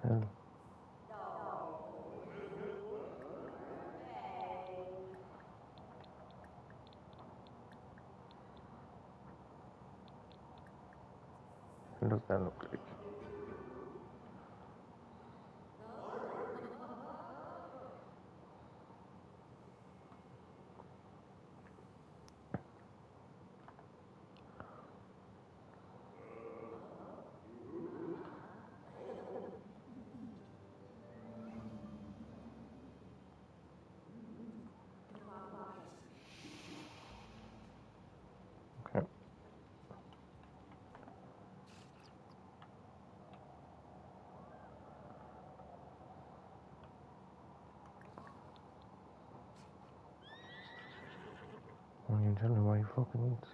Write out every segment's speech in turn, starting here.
Hell. What does that look like? Okay. Well, you tell me why you fucking eats.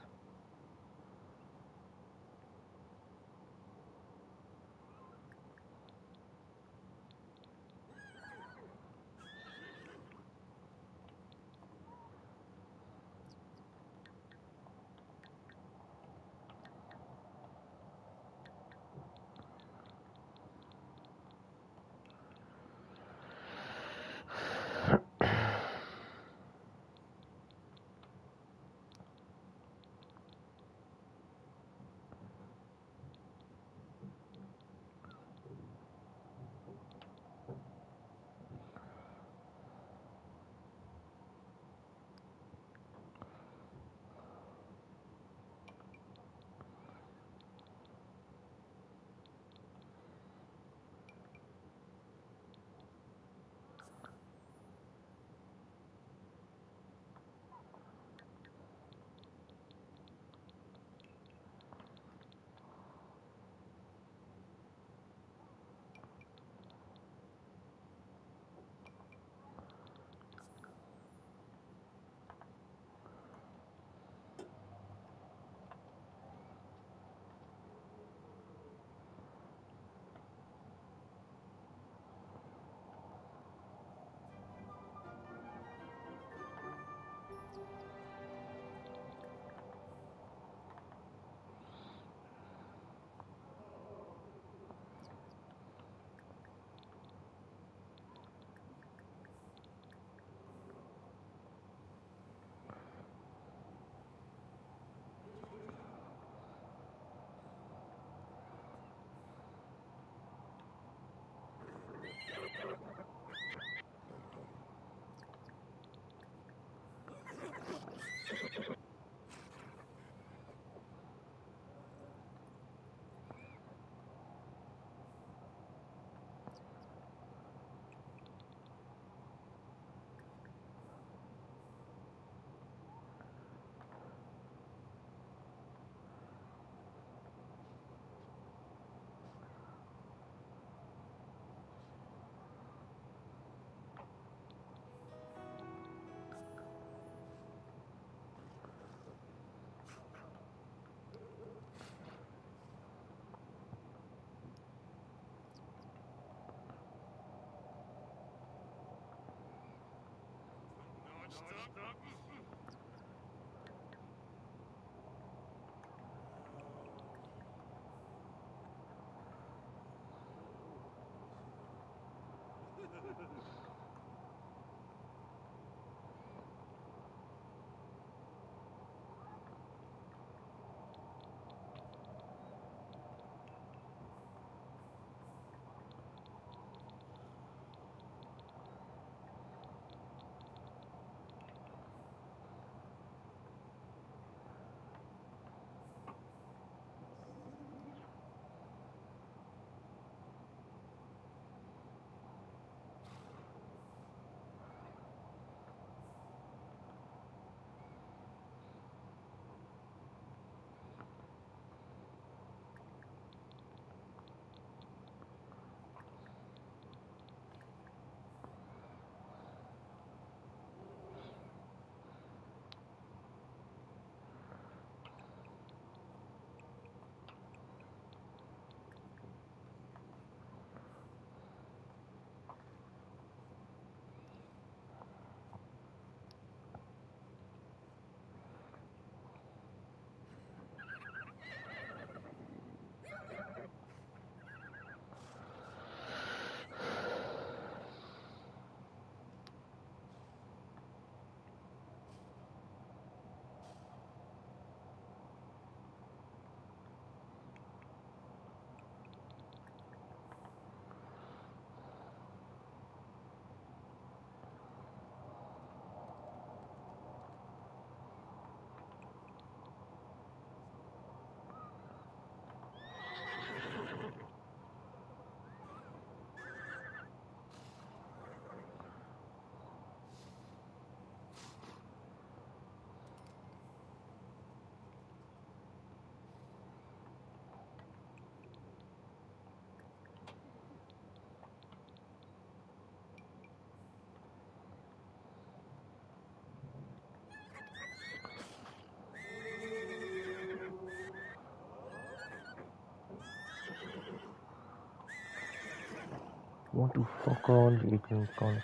Want to fuck all you ignorant cunt.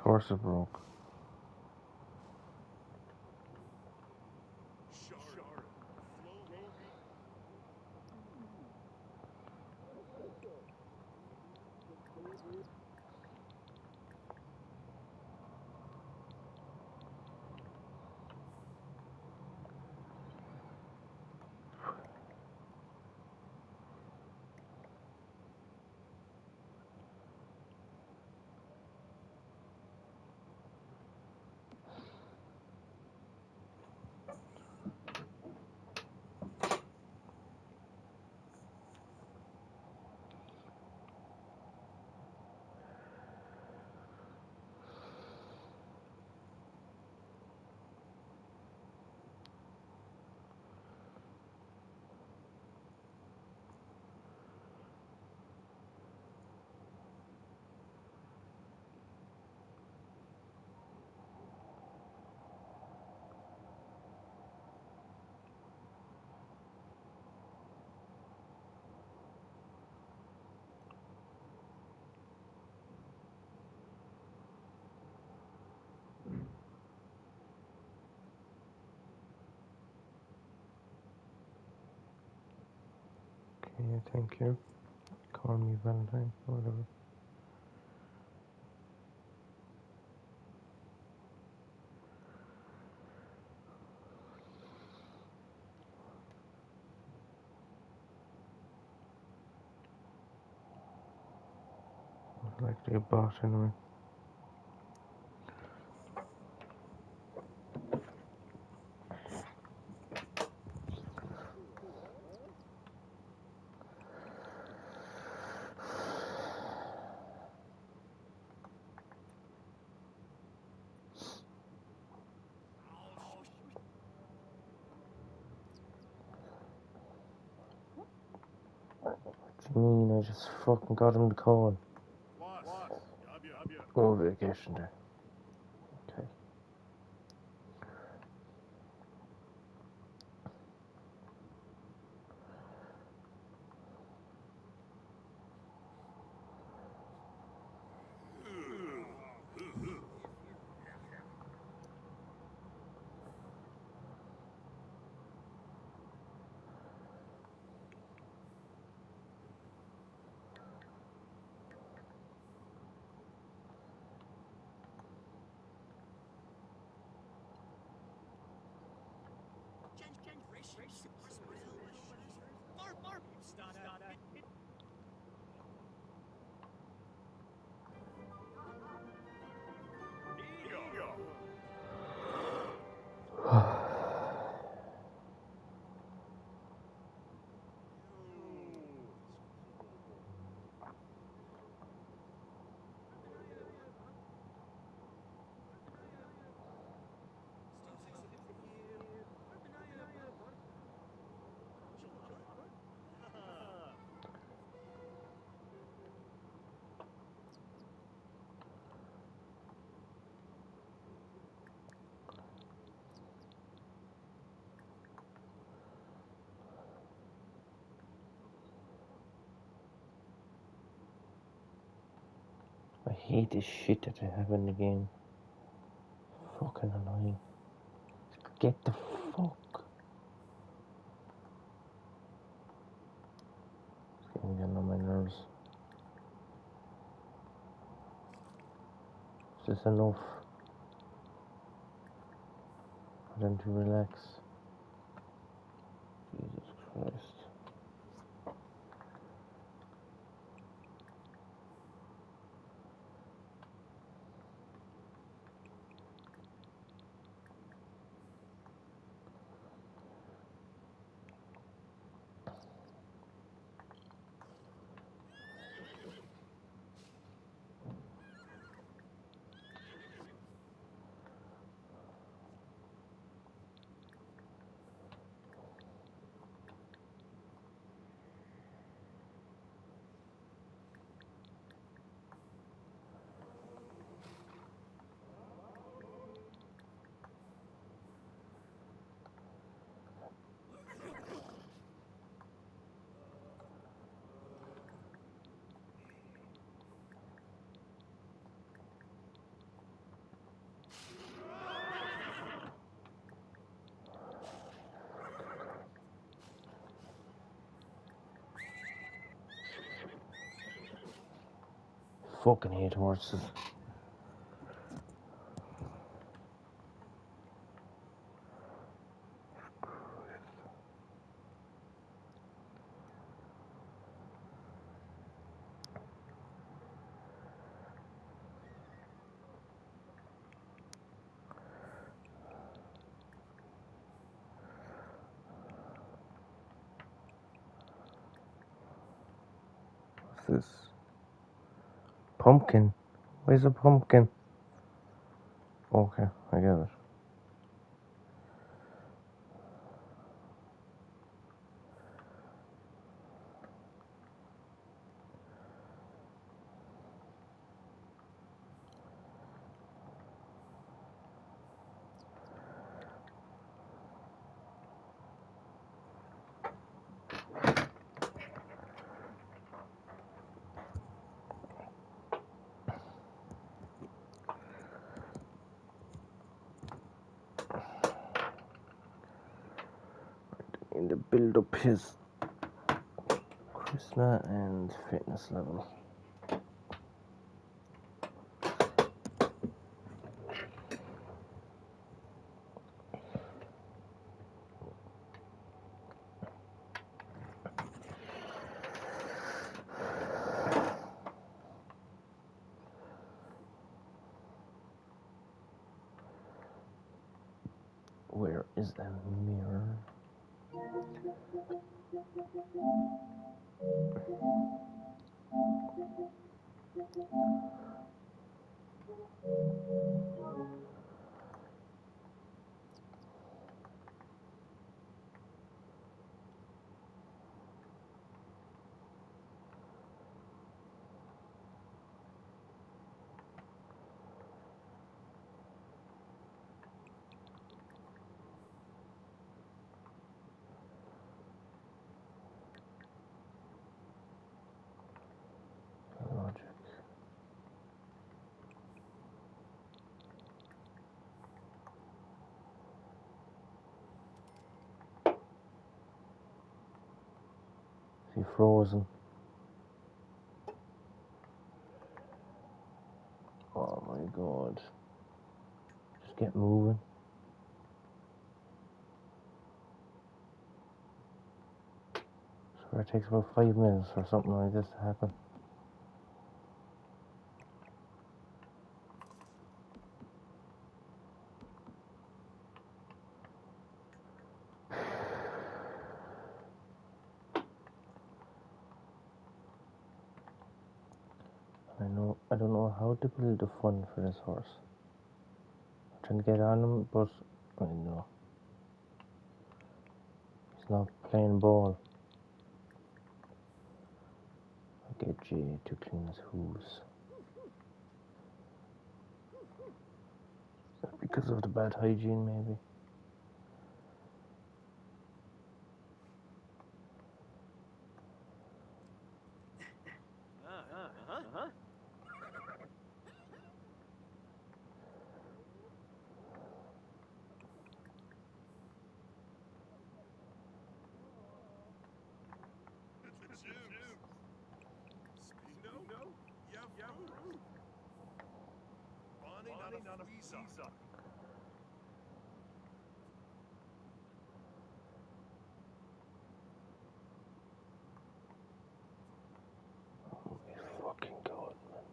Horse is broke. Okay, thank you. Call me Valentine, or whatever. I'd like to be a boss anyway. What do you mean? I just fucking got him to call. Go on vacation there. Okay. I hate this shit that they have in the game. Fucking annoying. Get the fuck. It's getting on my nerves. Is this enough for them to relax? Jesus Christ. Fucking hate horses. What's this? Pumpkin? Where's a pumpkin? Okay, I get it. In the build up his charisma and fitness level. Where is the mirror? Logic. Is he frozen? Oh my god. Just get moving. It takes about 5 minutes for something like this to happen. I don't know how to build the fun for this horse. I'm trying to get on him, but I know he's not playing ball. I'll get Jay to clean his hooves. Because of the bad hygiene, maybe. Oh my fucking god, man.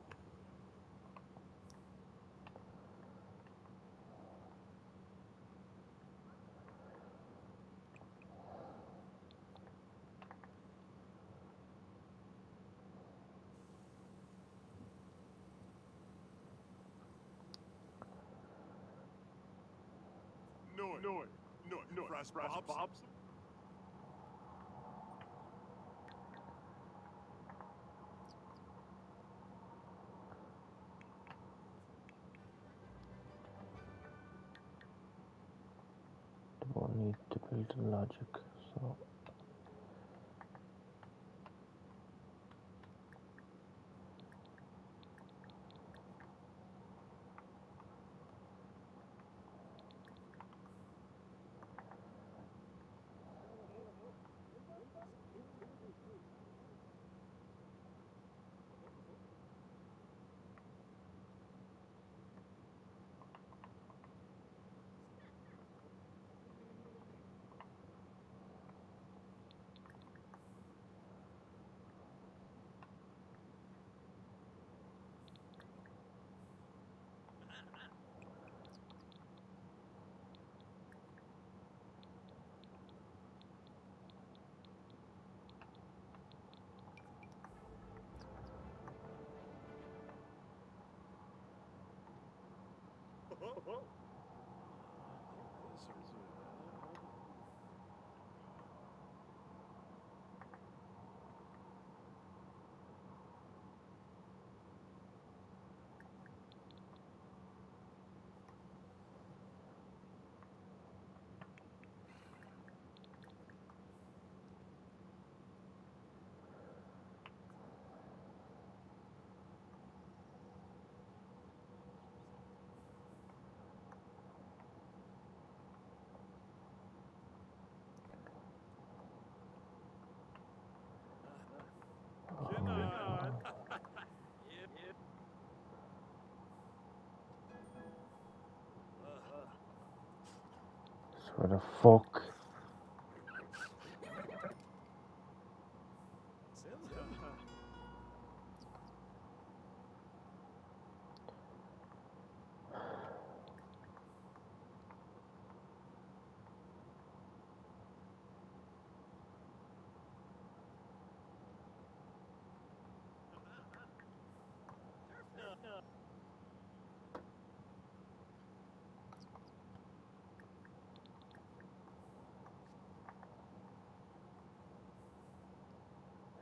No, Brass Bobs. They won't need to build the logic, so. Swear the fuck.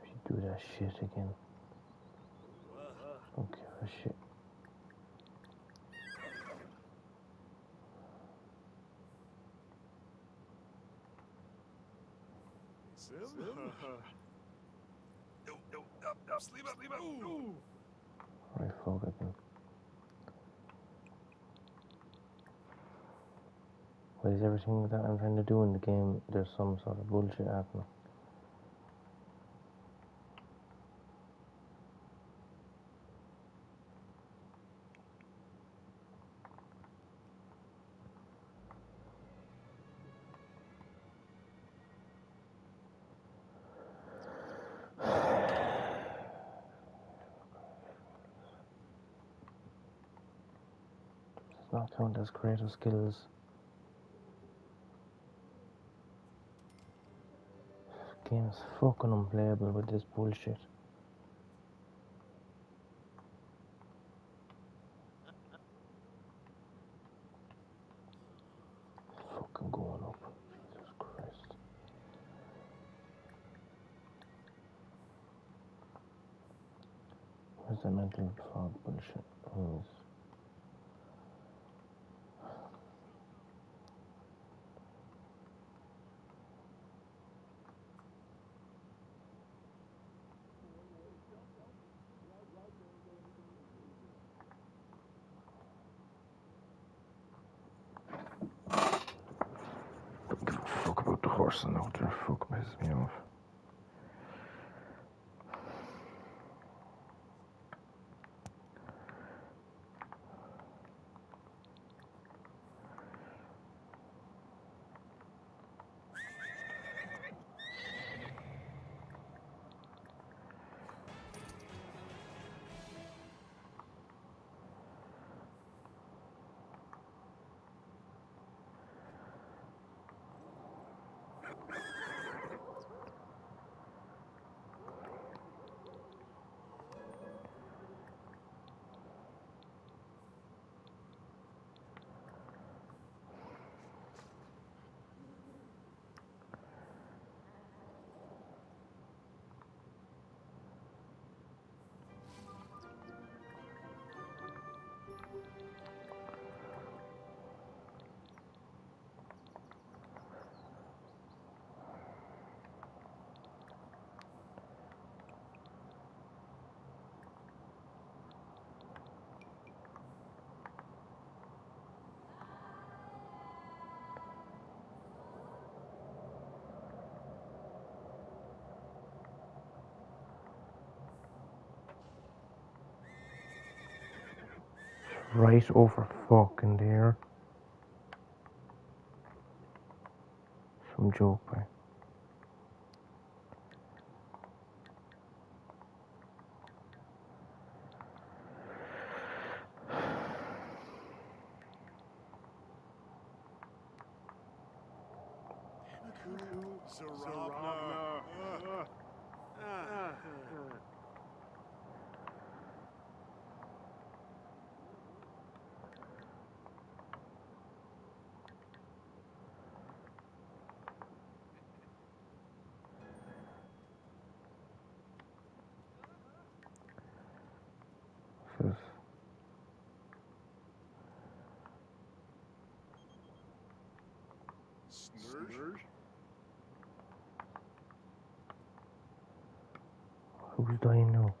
If you do that shit again. Don't give a shit. Sleep up. Ooh. Right, fuck it then. Why is everything that I'm trying to do in the game, there's some sort of bullshit happening? not count as creative skills. Game is fucking unplayable with this bullshit. Fucking going up. Jesus Christ. Where's the mental fog bullshit? Oh, don't give a fuck about the horse and out there. Fuck pisses me off. Right over fucking there. Some joke, by. Sarabna. Says, Snurge. who's dying now?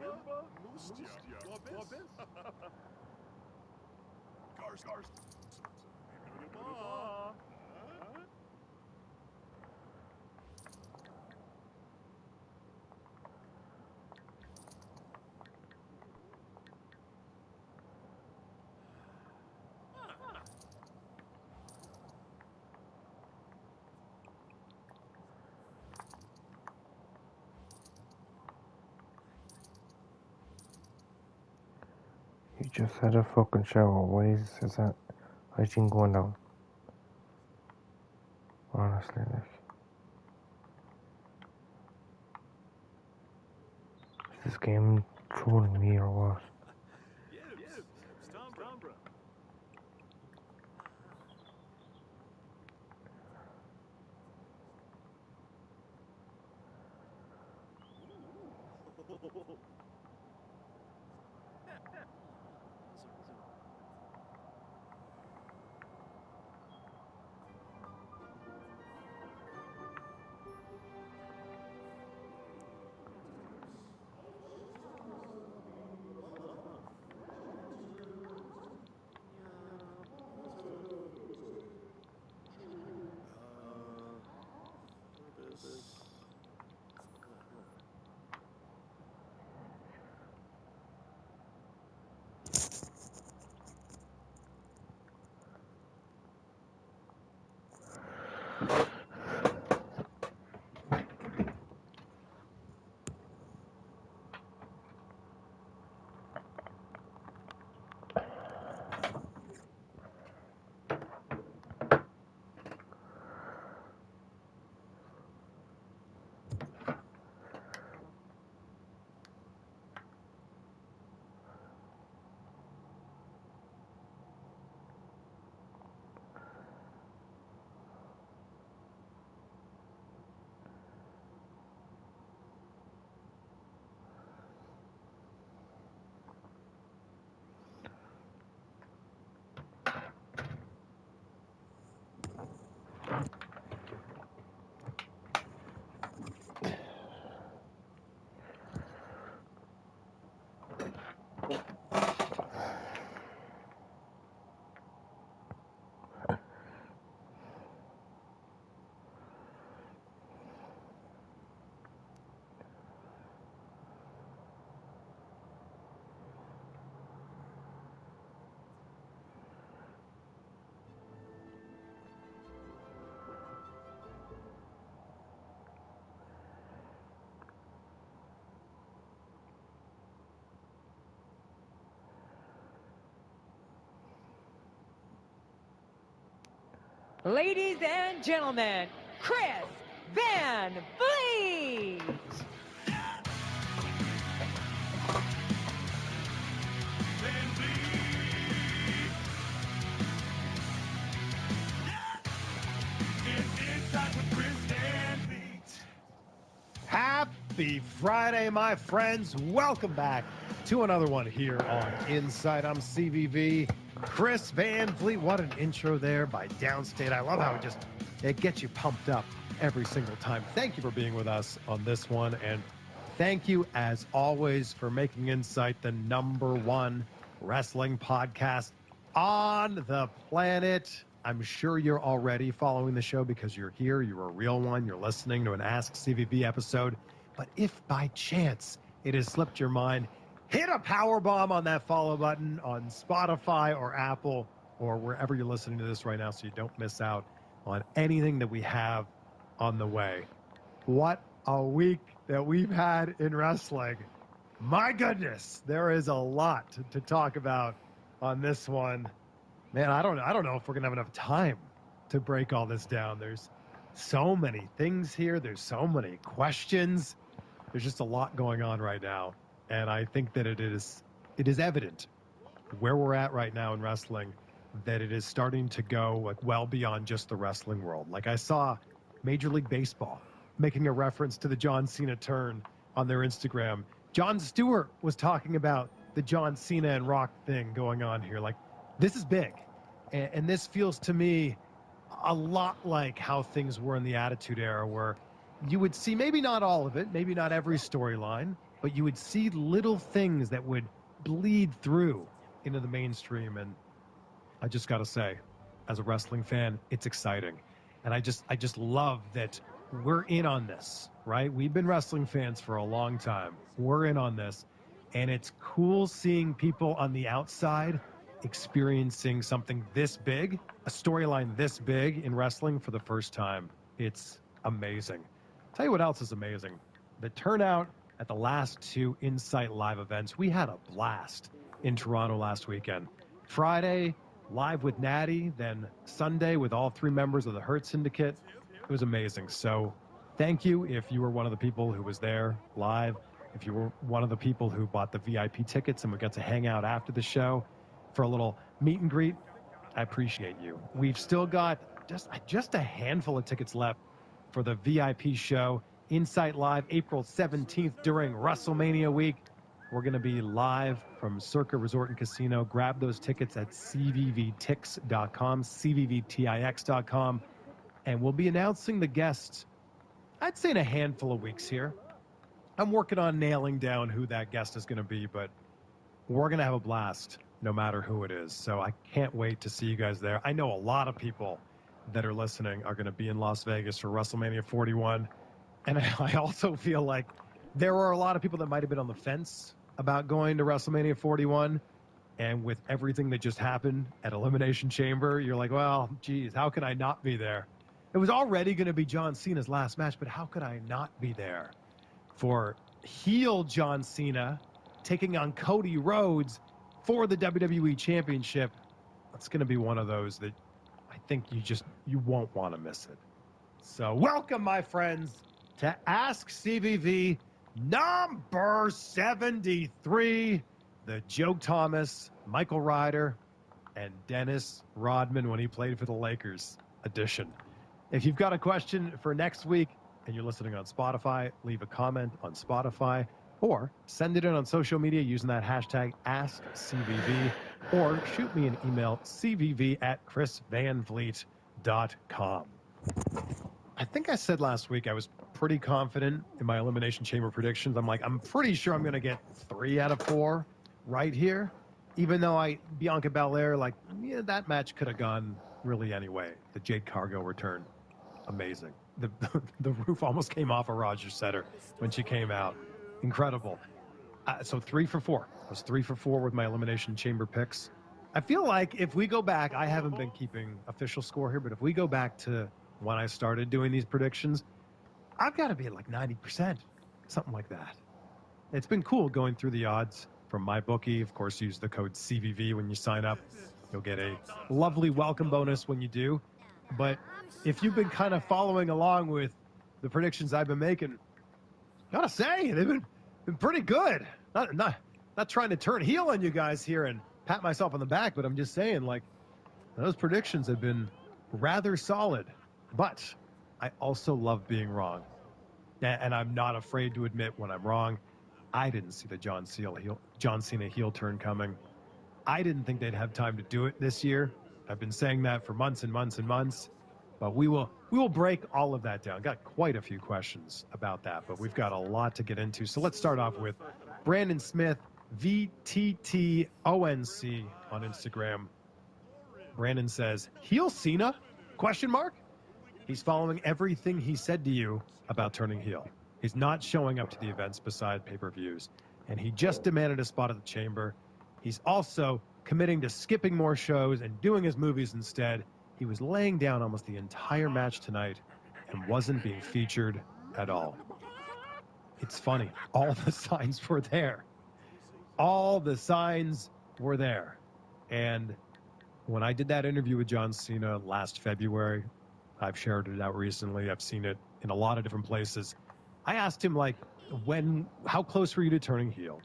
Wimba. Mustia. Wabes. Gars. You just had a fucking shower. Why is that? fighting going down. Honestly, like, is this game trolling me or what? Stombra. Ladies and gentlemen, Chris Van Vliet. Happy Friday, my friends. Welcome back to another one here on Inside. I'm CVV. Chris Van Vliet. What an intro there by Downstate. I love how it gets you pumped up every single time. Thank you for being with us on this one. And thank you, as always, for making Insight the #1 wrestling podcast on the planet. I'm sure you're already following the show because you're here. You're a real one. You're listening to an Ask CVV episode. But if by chance it has slipped your mind, hit a power bomb on that follow button on Spotify or Apple or wherever you're listening to this right now so you don't miss out on anything that we have on the way. What a week that we've had in wrestling. My goodness, there is a lot to talk about on this one. Man, I don't know if we're going to have enough time to break all this down. There's so many things here. There's so many questions. There's just a lot going on right now. And I think that it is evident where we're at right now in wrestling, that it is starting to go like well beyond just the wrestling world. Like I saw Major League Baseball making a reference to the John Cena turn on their Instagram. Jon Stewart was talking about the John Cena and Rock thing going on here. Like, this is big. And this feels to me a lot like how things were in the Attitude Era, where you would see maybe not all of it, maybe not every storyline, but you would see little things that would bleed through into the mainstream. And I just got to say, as a wrestling fan, it's exciting. And I just love that we're in on this, right? We've been wrestling fans for a long time. We're in on this. And it's cool seeing people on the outside experiencing something this big, a storyline this big in wrestling for the first time. It's amazing. Tell you what else is amazing. The turnout at the last two Insight Live events. We had a blast in Toronto last weekend. Friday, live with Natty, then Sunday with all 3 members of the Hurt Syndicate. It was amazing. So thank you if you were one of the people who was there live, if you were one of the people who bought the VIP tickets and we got to hang out after the show for a little meet and greet. I appreciate you. We've still got just a handful of tickets left for the VIP show, Insight Live, April 17th during WrestleMania week. We're going to be live from Circa Resort and Casino. Grab those tickets at cvvtix.com, cvvtix.com, and we'll be announcing the guests, I'd say in a handful of weeks here. I'm working on nailing down who that guest is going to be, but we're going to have a blast no matter who it is. So I can't wait to see you guys there. I know a lot of people that are listening are going to be in Las Vegas for WrestleMania 41. And I also feel like there were a lot of people that might have been on the fence about going to WrestleMania 41. And with everything that just happened at Elimination Chamber, you're like, well, geez, how can I not be there? It was already going to be John Cena's last match, but how could I not be there for heel John Cena taking on Cody Rhodes for the WWE Championship? It's going to be one of those that I think you won't want to miss it. So welcome, my friends, to Ask CVV number 73, the Joe Thomas, Michael Ryder, and Dennis Rodman when he played for the Lakers edition. If you've got a question for next week and you're listening on Spotify, leave a comment on Spotify or send it in on social media using that hashtag AskCVV, or shoot me an email, cvv@chrisvanvliet.com. I think I said last week I was pretty confident in my Elimination Chamber predictions. I'm pretty sure I'm going to get 3 out of 4 right here, even though Bianca Belair, that match could have gone really anyway. The Jade Cargill return, amazing. The roof almost came off of Roger Setter when she came out. Incredible. So 3 for 4. I was 3 for 4 with my Elimination Chamber picks. I feel like if we go back, I haven't been keeping official score here, but if we go back to when I started doing these predictions, I've got to be at 90%, something like that. It's been cool going through the odds from MyBookie. Of course, use the code CVV when you sign up. You'll get a lovely welcome bonus when you do. But if you've been kind of following along with the predictions I've been making, gotta say, they've been pretty good. Not trying to turn heel on you guys here and pat myself on the back, but I'm just saying, those predictions have been rather solid. But I also love being wrong. And I'm not afraid to admit when I'm wrong. I didn't see the John Cena heel turn coming. I didn't think they'd have time to do it this year. I've been saying that for months and months and months. But we will break all of that down. Got quite a few questions about that, but we've got a lot to get into. So let's start off with Brandon Smith, VTTONC on Instagram. Brandon says, heel Cena? ? He's following everything he said to you about turning heel. He's not showing up to the events beside pay-per-views, and he just demanded a spot at the Chamber. He's also committing to skipping more shows and doing his movies instead. He was laying down almost the entire match tonight and wasn't being featured at all. It's funny. All the signs were there. All the signs were there. And when I did that interview with John Cena last February, I've shared it out recently. I've seen it in a lot of different places. I asked him, how close were you to turning heel?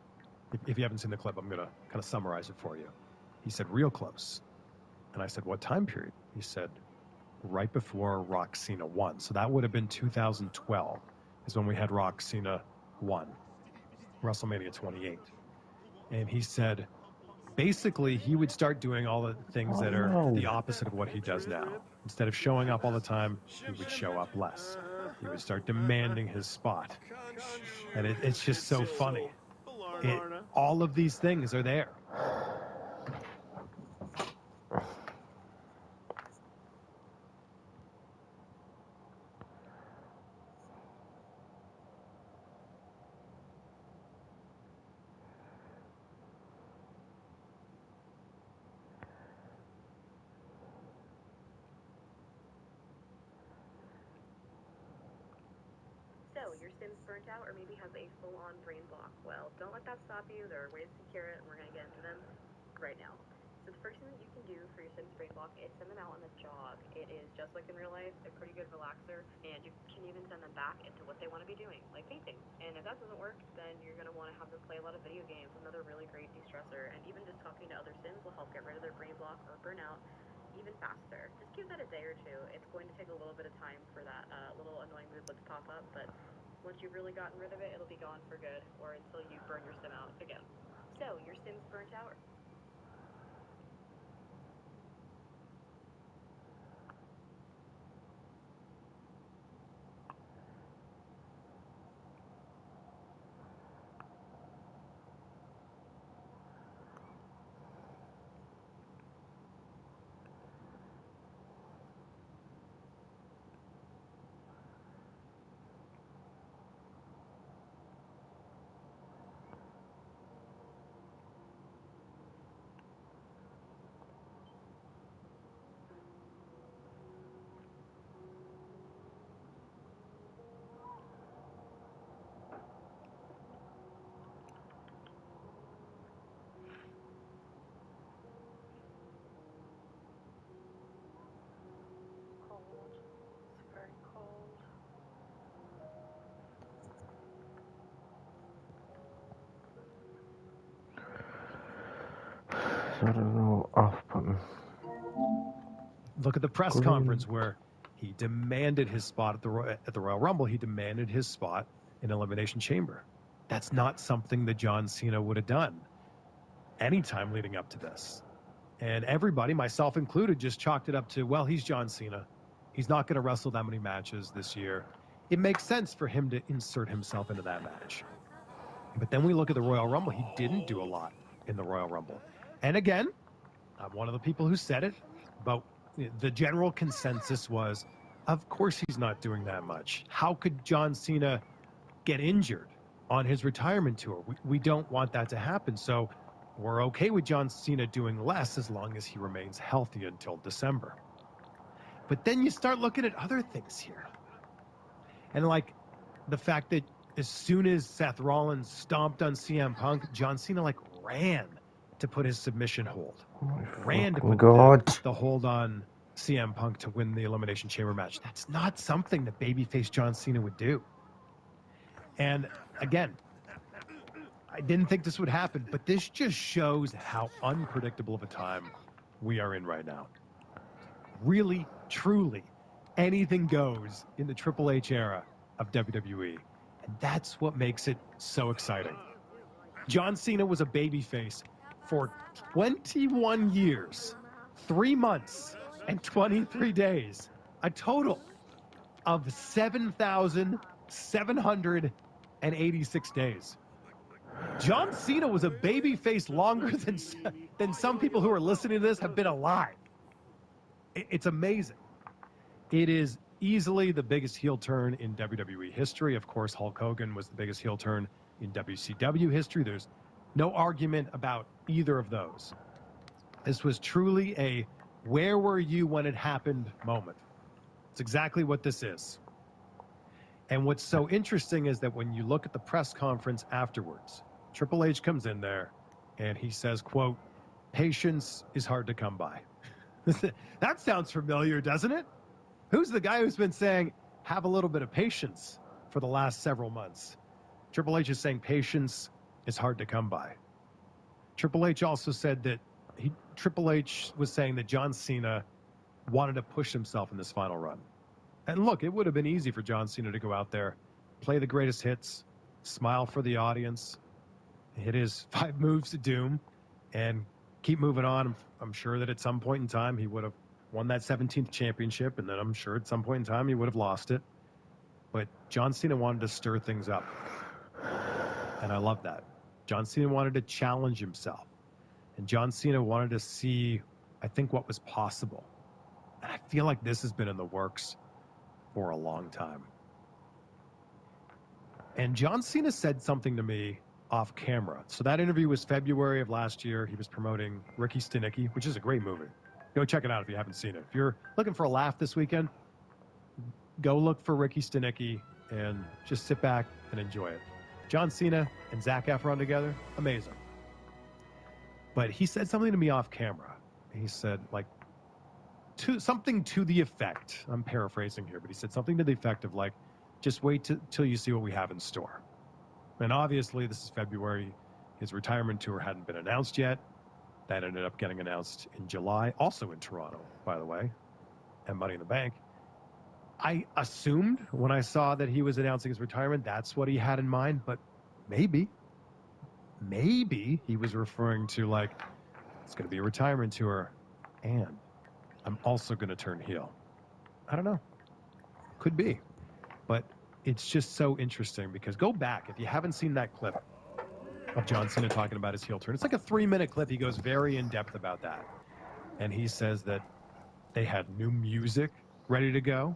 If you haven't seen the clip, I'm going to kind of summarize it for you. He said, real close. And I said, what time period? He said, right before Rock Cena won. So that would have been 2012 is when we had Rock Cena 1, WrestleMania 28. And he said, basically, he would start doing all the things that are the opposite of what he does now. Instead of showing up all the time, he would show up less. He would start demanding his spot. And it's just so funny. All of these things are there. Your Sim's burnt out or maybe has a full-on brain block. Well, don't let that stop you. There are ways to cure it, and we're going to get into them right now. So the first thing that you can do for your Sims brain block is send them out on a jog. It is just like in real life, a pretty good relaxer, and you can even send them back into what they want to be doing, like painting. And if that doesn't work, then you're going to want to have them play a lot of video games, another really great de-stressor, and even just talking to other Sims will help get rid of their brain block or burnout even faster. Just give that a day or two. It's going to take a little bit of time for that little annoying moodlet to pop up, but once you've really gotten rid of it, it'll be gone for good, or until you burn your Sim out again. So, your Sim's burnt out. Cold. It's very cold. So there's no off button. Look at the press Green. conference where he demanded his spot at the Royal Rumble. He demanded his spot in Elimination Chamber. That's not something that John Cena would have done anytime leading up to this. And everybody, myself included, just chalked it up to, well, he's John Cena. He's not going to wrestle that many matches this year. It makes sense for him to insert himself into that match. But then we look at the Royal Rumble. He didn't do a lot in the Royal Rumble. And again, I'm one of the people who said it, but the general consensus was, of course he's not doing that much. How could John Cena get injured on his retirement tour? We don't want that to happen. So we're okay with John Cena doing less as long as he remains healthy until December. But then you start looking at other things here. And like the fact that as soon as Seth Rollins stomped on CM Punk, John Cena ran to put his submission hold. Ran to put the hold on CM Punk to win the Elimination Chamber match. That's not something that babyface John Cena would do. And again, I didn't think this would happen, but this just shows how unpredictable of a time we are in right now. Really, truly, anything goes in the Triple H era of WWE. And that's what makes it so exciting. John Cena was a babyface for 21 years, 3 months, and 23 days. A total of 7,786 days. John Cena was a babyface longer than some people who are listening to this have been alive. It's amazing. It is easily the biggest heel turn in WWE history. Of course, Hulk Hogan was the biggest heel turn in WCW history. There's no argument about either of those. This was truly a where were you when it happened moment. It's exactly what this is. And what's so interesting is that when you look at the press conference afterwards, Triple H comes in there and he says, quote, "Patience is hard to come by." That sounds familiar, doesn't it? Who's the guy who's been saying, have a little bit of patience for the last several months? Triple H is saying patience is hard to come by. Triple H also said that Triple H was saying that John Cena wanted to push himself in this final run. And look, it would have been easy for John Cena to go out there, play the greatest hits, smile for the audience, hit his 5 moves to doom, and keep moving on. I'm sure that at some point in time he would have won that 17th championship, and then I'm sure at some point in time he would have lost it. But John Cena wanted to stir things up, and I love that. John Cena wanted to challenge himself, and John Cena wanted to see, I think, what was possible. And I feel like this has been in the works for a long time. And John Cena said something to me off camera. So that interview was February of last year. He was promoting Ricky Stenicki, which is a great movie. Go check it out if you haven't seen it. If you're looking for a laugh this weekend, go look for Ricky Stenicki and just sit back and enjoy it. John Cena and Zac Efron together, amazing. But he said something to me off camera, he said, like, something to the effect, I'm paraphrasing here, but he said something to the effect of, like, just wait till you see what we have in store. And obviously, this is February. His retirement tour hadn't been announced yet. That ended up getting announced in July, also in Toronto, by the way, and Money in the Bank. I assumed when I saw that he was announcing his retirement, that's what he had in mind, but maybe he was referring to, like, it's going to be a retirement tour, and I'm also going to turn heel. I don't know. Could be. But it's just so interesting because go back, if you haven't seen that clip of John Cena talking about his heel turn, it's like a 3-minute clip. He goes very in depth about that. And he says that they had new music ready to go.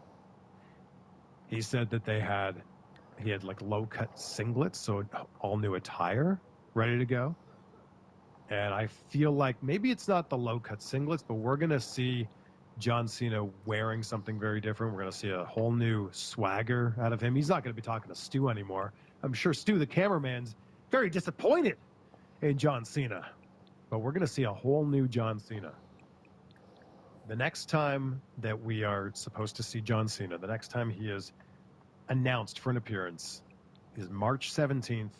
He said that he had like low-cut singlets, so all new attire ready to go. And I feel like maybe it's not the low-cut singlets, but we're going to see John Cena wearing something very different. We're going to see a whole new swagger out of him. He's not going to be talking to Stu anymore. I'm sure Stu, the cameraman's very disappointed in John Cena. But we're going to see a whole new John Cena. The next time that we are supposed to see John Cena, the next time he is announced for an appearance, is March 17th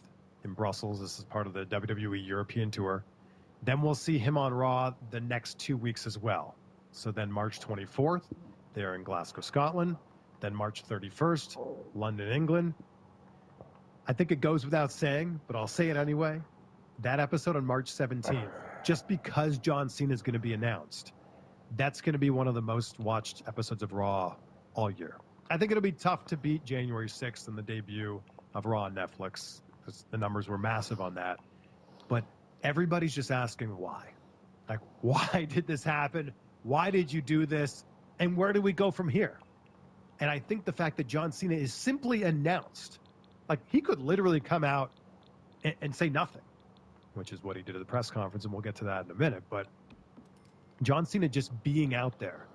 in Brussels. This is part of the WWE European Tour. Then we'll see him on Raw the next 2 weeks as well. So then March 24th, they're in Glasgow, Scotland. Then March 31st, London, England. I think it goes without saying, but I'll say it anyway. That episode on March 17th, just because John Cena is going to be announced, that's going to be one of the most watched episodes of Raw all year. I think it'll be tough to beat January 6th and the debut of Raw on Netflix, because the numbers were massive on that. But everybody's just asking why. Like, why did this happen? Why did you do this? And where do we go from here? And I think the fact that John Cena is simply announced, like, he could literally come out and say nothing, which is what he did at the press conference, and we'll get to that in a minute. But John Cena just being out there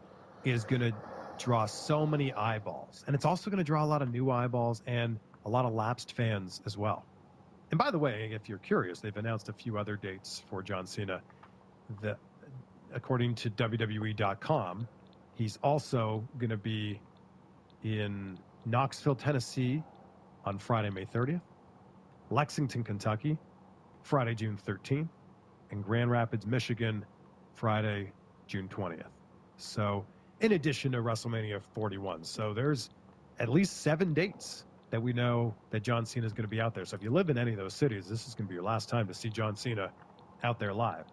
is going to draw so many eyeballs. And it's also going to draw a lot of new eyeballs and a lot of lapsed fans as well. And by the way, if you're curious, they've announced a few other dates for John Cena. According to WWE.com, he's also going to be in Knoxville, Tennessee on Friday, May 30th, Lexington, Kentucky, Friday, June 13th, and Grand Rapids, Michigan, Friday, June 20th. So in addition to WrestleMania 41. So there's at least 7 dates that we know that John Cena is going to be out there. So if you live in any of those cities, this is going to be your last time to see John Cena out there live.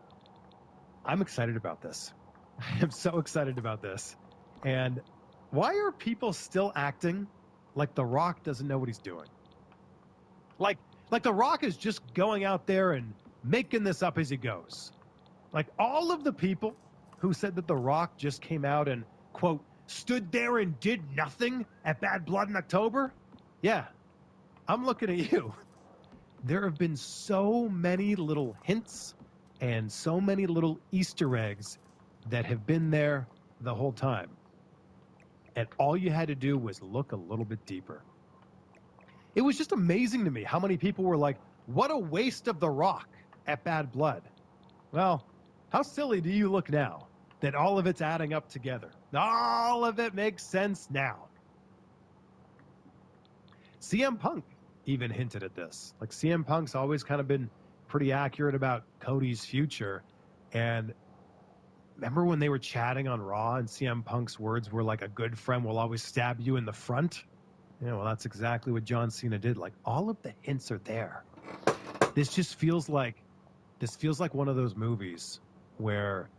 I'm excited about this. I am so excited about this. And why are people still acting like The Rock doesn't know what he's doing? Like The Rock is just going out there and making this up as he goes. Like, all of the people who said that The Rock just came out and, quote, stood there and did nothing at Bad Blood in October? Yeah, I'm looking at you. There have been so many little hints and so many little Easter eggs that have been there the whole time. And all you had to do was look a little bit deeper. It was just amazing to me how many people were like, what a waste of The Rock at Bad Blood. Well, how silly do you look now that all of it's adding up together? All of it makes sense now. CM Punk even hinted at this. Like, CM Punk's always kind of been pretty accurate about Cody's future. And remember when they were chatting on Raw and CM Punk's words were like, a good friend will always stab you in the front? Yeah, well, that's exactly what John Cena did. Like, all of the hints are there. This feels like one of those movies where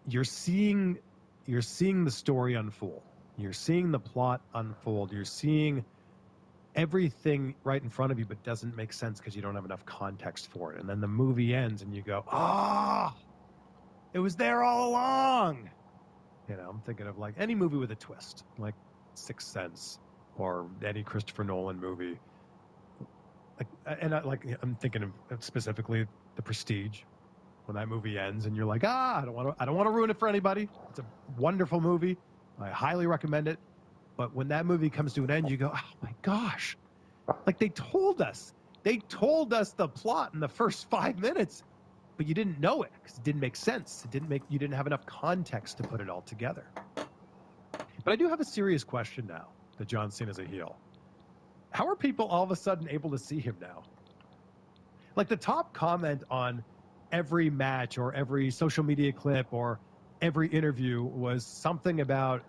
you're seeing the story unfold. You're seeing the plot unfold. You're seeing everything right in front of you, but doesn't make sense because you don't have enough context for it. And then the movie ends and you go, it was there all along. You know, I'm thinking of like any movie with a twist, like Sixth Sense or any Christopher Nolan movie. I'm thinking of specifically The Prestige, when that movie ends and you're like, I don't want to ruin it for anybody. It's a wonderful movie. I highly recommend it. But when that movie comes to an end, you go, oh my gosh, like they told us the plot in the first 5 minutes. but you didn't know it because it didn't make sense. You didn't have enough context to put it all together. But I do have a serious question now that John Cena's a heel. How are people all of a sudden able to see him now? Like the top comment on every match or every social media clip or every interview was something about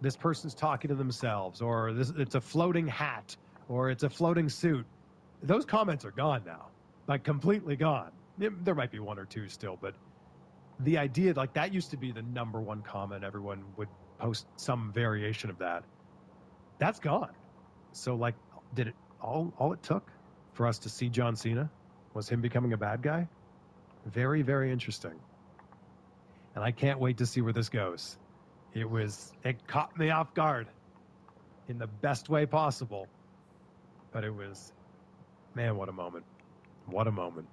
this person's talking to themselves, or it's a floating hat, or it's a floating suit. Those comments are gone now, like completely gone. There might be one or two still, but the idea, like that used to be the number one comment. Everyone would post some variation of that. That's gone. So like, did it all it took for us to see John Cena was him becoming a bad guy? Very, very interesting. And I can't wait to see where this goes. It caught me off guard in the best way possible. But it was, man, what a moment. What a moment.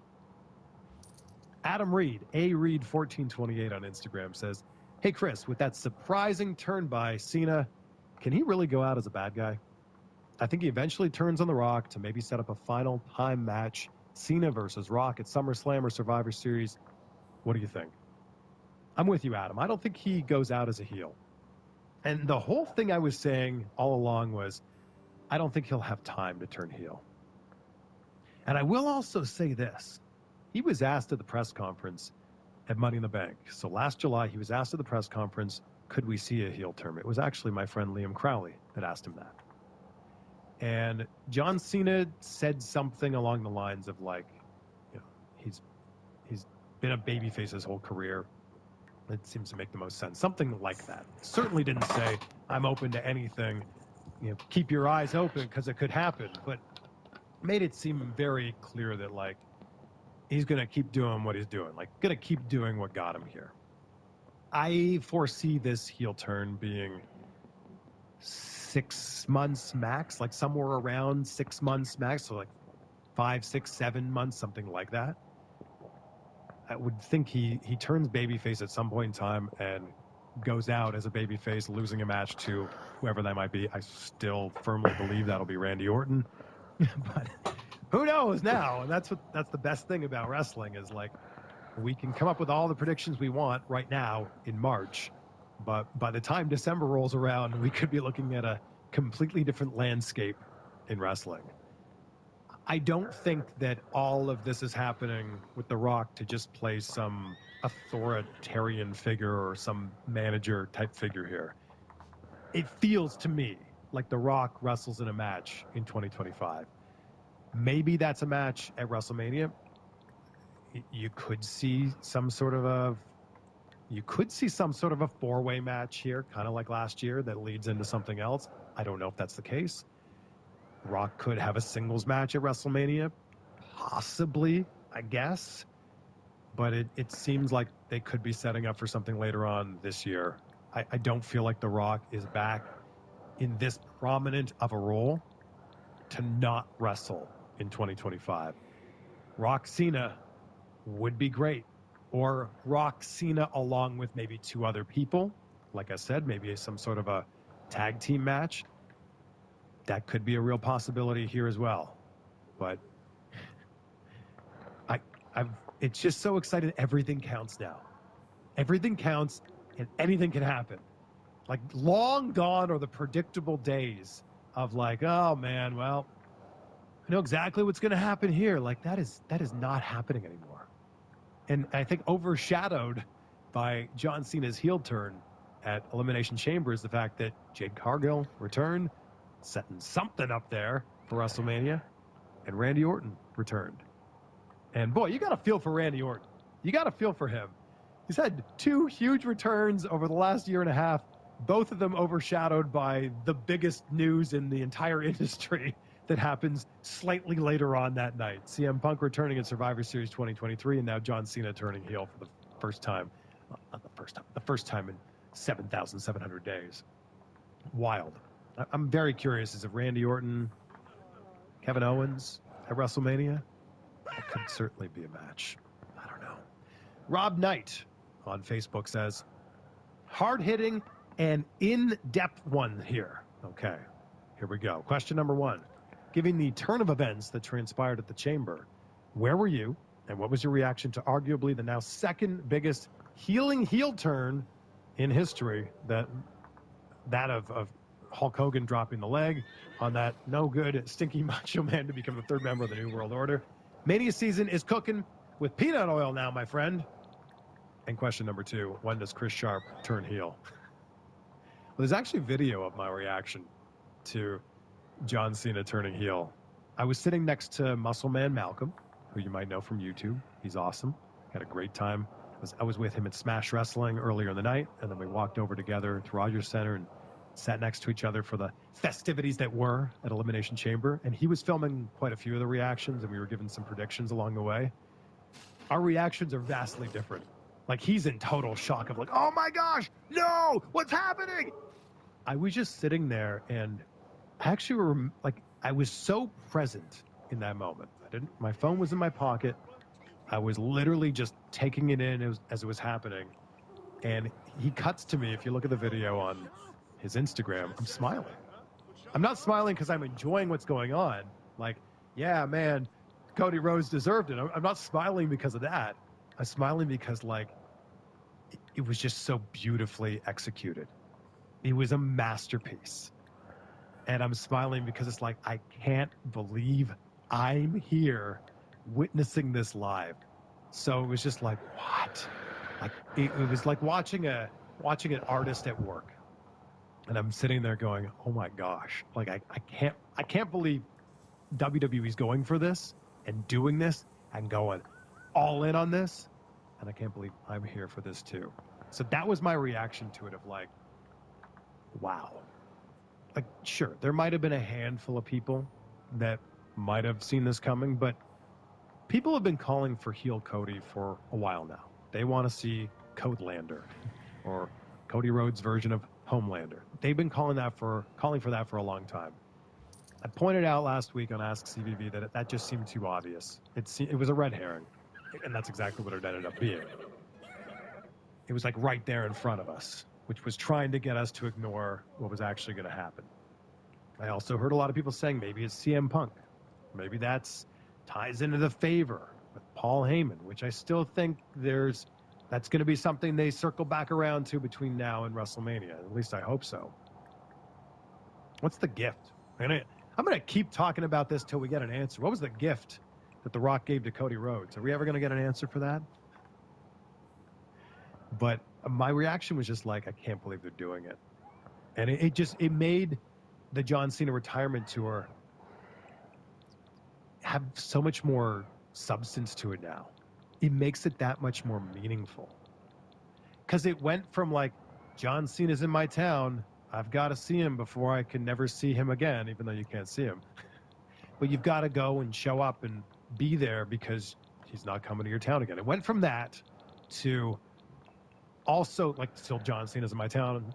Adam Reed, Reed1428 on Instagram says, hey, Chris, with that surprising turn by Cena, can he really go out as a bad guy? I think he eventually turns on The Rock to maybe set up a final time match, Cena versus Rock at SummerSlam or Survivor Series. What do you think? I'm with you, Adam. I don't think he goes out as a heel. And the whole thing I was saying all along was, I don't think he'll have time to turn heel. And I will also say this. He was asked at the press conference at Money in the Bank. So last July, he was asked at the press conference, could we see a heel turn? It was actually my friend Liam Crowley that asked him that. And John Cena said something along the lines of like, you know, he's been a babyface his whole career. It seems to make the most sense. Something like that. Certainly didn't say, I'm open to anything. You know, keep your eyes open because it could happen. But made it seem very clear that, like, he's going to keep doing what he's doing. Like, going to keep doing what got him here. I foresee this heel turn being 6 months max. Like, somewhere around 6 months max. So, like, 5, 6, 7 months, something like that. I would think he turns babyface at some point in time and goes out as a babyface, losing a match to whoever that might be. I still firmly believe that'll be Randy Orton, but who knows now? And that's the best thing about wrestling is, like, we can come up with all the predictions we want right now in March, but by the time December rolls around, we could be looking at a completely different landscape in wrestling. I don't think that all of this is happening with The Rock to just play some authoritarian figure or some manager type figure here. It feels to me like The Rock wrestles in a match in 2025. Maybe that's a match at WrestleMania. You could see some sort of a four-way match here, kind of like last year, that leads into something else. I don't know if that's the case. Rock could have a singles match at WrestleMania, possibly, I guess. But it seems like they could be setting up for something later on this year. I don't feel like The Rock is back in this prominent of a role to not wrestle in 2025. Rock Cena would be great. Or Rock Cena along with maybe two other people. Like I said, maybe some sort of a tag team match. That could be a real possibility here as well. But it's just so exciting. Everything counts now. Everything counts and anything can happen. Like, long gone are the predictable days of like, oh man, well, I know exactly what's going to happen here. Like, that is not happening anymore. And I think overshadowed by John Cena's heel turn at Elimination Chamber is the fact that Jade Cargill returned, setting something up there for WrestleMania, and Randy Orton returned. And boy, you got to feel for Randy Orton. You got to feel for him. He's had two huge returns over the last year and a half, both of them overshadowed by the biggest news in the entire industry that happens slightly later on that night. CM Punk returning at Survivor Series 2023, and now John Cena turning heel for the first time. Well, not the first time. The first time in 7,700 days. Wild. I'm very curious. Is it Randy Orton, Kevin Owens at WrestleMania? That could certainly be a match. I don't know. Rob Knight on Facebook says, hard-hitting and in-depth one here. Okay, here we go. Question number one. Given the turn of events that transpired at the Chamber, where were you And what was your reaction to arguably the now second biggest heel turn in history, that of Hulk Hogan dropping the leg on that no good stinky Macho Man to become the third member of the New World Order? Mania season is cooking with peanut oil now, my friend. And question number 2, when does Chris Sharp turn heel? Well, there's actually video of my reaction to John Cena turning heel. I was sitting next to Muscle Man Malcolm, who you might know from YouTube. He's awesome. Had a great time. I was with him at Smash Wrestling earlier in the night, and then we walked over together to Rogers Center and sat next to each other for the festivities that were at Elimination Chamber. And he was filming quite a few of the reactions, and we were given some predictions along the way. Our reactions are vastly different. Like, he's in total shock of like, oh my gosh, no, what's happening? I was just sitting there, and actually, I was so present in that moment. My phone was in my pocket. I was literally just taking it in as it was happening. And he cuts to me. If you look at the video on his Instagram, I'm smiling. I'm not smiling because I'm enjoying what's going on. Like, yeah, man, Cody Rhodes deserved it. I'm not smiling because of that. I'm smiling because, like, it was just so beautifully executed. It was a masterpiece. And I'm smiling because it's like, I can't believe I'm here witnessing this live. So it was just like, what? Like, it was like watching an artist at work. And I'm sitting there going, oh my gosh. Like, I can't believe WWE's going for this and doing this and going all in on this. And I can't believe I'm here for this too. So that was my reaction to it, of like, wow. Like, sure, there might have been a handful of people that might have seen this coming, but people have been calling for heel Cody for a while now. They want to see Codelander, or Cody Rhodes' version of Homelander. They've been calling for that for a long time. I pointed out last week on Ask CVV that just seemed too obvious. It was a red herring, and that's exactly what it ended up being. It was like right there in front of us, which was trying to get us to ignore what was actually going to happen. I also heard a lot of people saying maybe it's CM Punk. Maybe that's ties into the favor with Paul Heyman, which I still think that's going to be something they circle back around to between now and WrestleMania. At least I hope so. What's the gift? I'm going to keep talking about this till we get an answer. What was the gift that The Rock gave to Cody Rhodes? Are we ever going to get an answer for that? But my reaction was just like, I can't believe they're doing it. And it made the John Cena retirement tour have so much more substance to it now. It makes it that much more meaningful. Because it went from like, John Cena's in my town, I've got to see him before I can never see him again, even though you can't see him. But you've got to go and show up and be there because he's not coming to your town again. It went from that to also, like, still John Cena's in my town,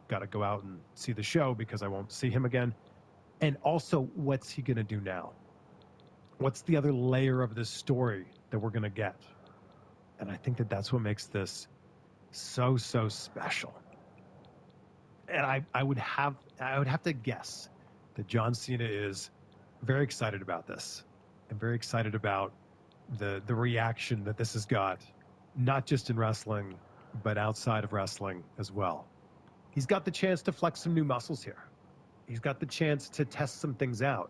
got to go out and see the show because I won't see him again. And also, what's he going to do now? What's the other layer of this story that we're going to get? And I think that's what makes this so special. And I would have to guess that John Cena is very excited about this, and very excited about the reaction that this has got, not just in wrestling, but outside of wrestling as well. He's got the chance to flex some new muscles here. He's got the chance to test some things out.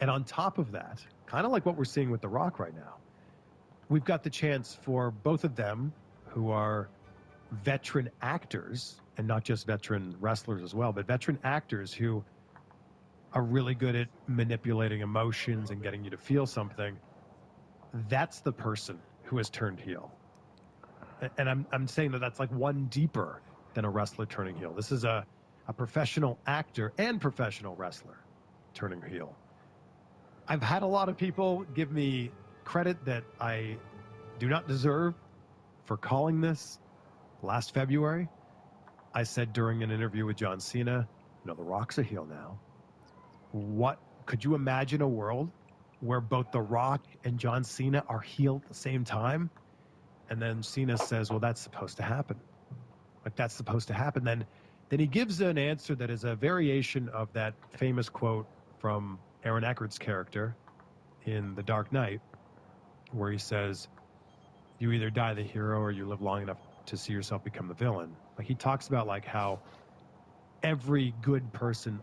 And on top of that, kind of like what we're seeing with The Rock right now, we've got the chance for both of them, who are veteran actors, and not just veteran wrestlers as well, but veteran actors who are really good at manipulating emotions and getting you to feel something. That's the person who has turned heel. And I'm saying that's like one deeper than a wrestler turning heel. This is a professional actor and professional wrestler turning heel. I've had a lot of people give me credit that I do not deserve for calling this last February. I said during an interview with John Cena, The Rock's a heel now. What could you imagine a world where both The Rock and John Cena are heel at the same time? And then Cena says, well, that's supposed to happen. Like, that's supposed to happen. Then he gives an answer that is a variation of that famous quote from Aaron Eckhart's character in The Dark Knight. where he says, you either die the hero or you live long enough to see yourself become the villain. Like, he talks about like how every good person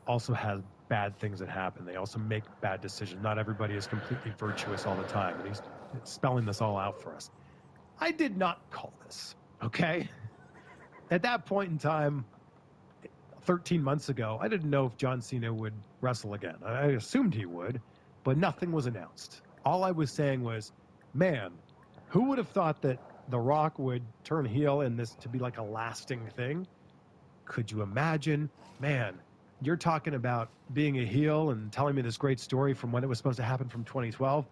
also has bad things that happen. They also make bad decisions. Not everybody is completely virtuous all the time. And he's spelling this all out for us. I did not call this, okay? At that point in time, 13 months ago, I didn't know if John Cena would wrestle again. I assumed he would, but nothing was announced. All I was saying was, man, who would have thought that The Rock would turn heel and this to be like a lasting thing? Could you imagine? Man, you're talking about being a heel and telling me this great story from when it was supposed to happen from 2012.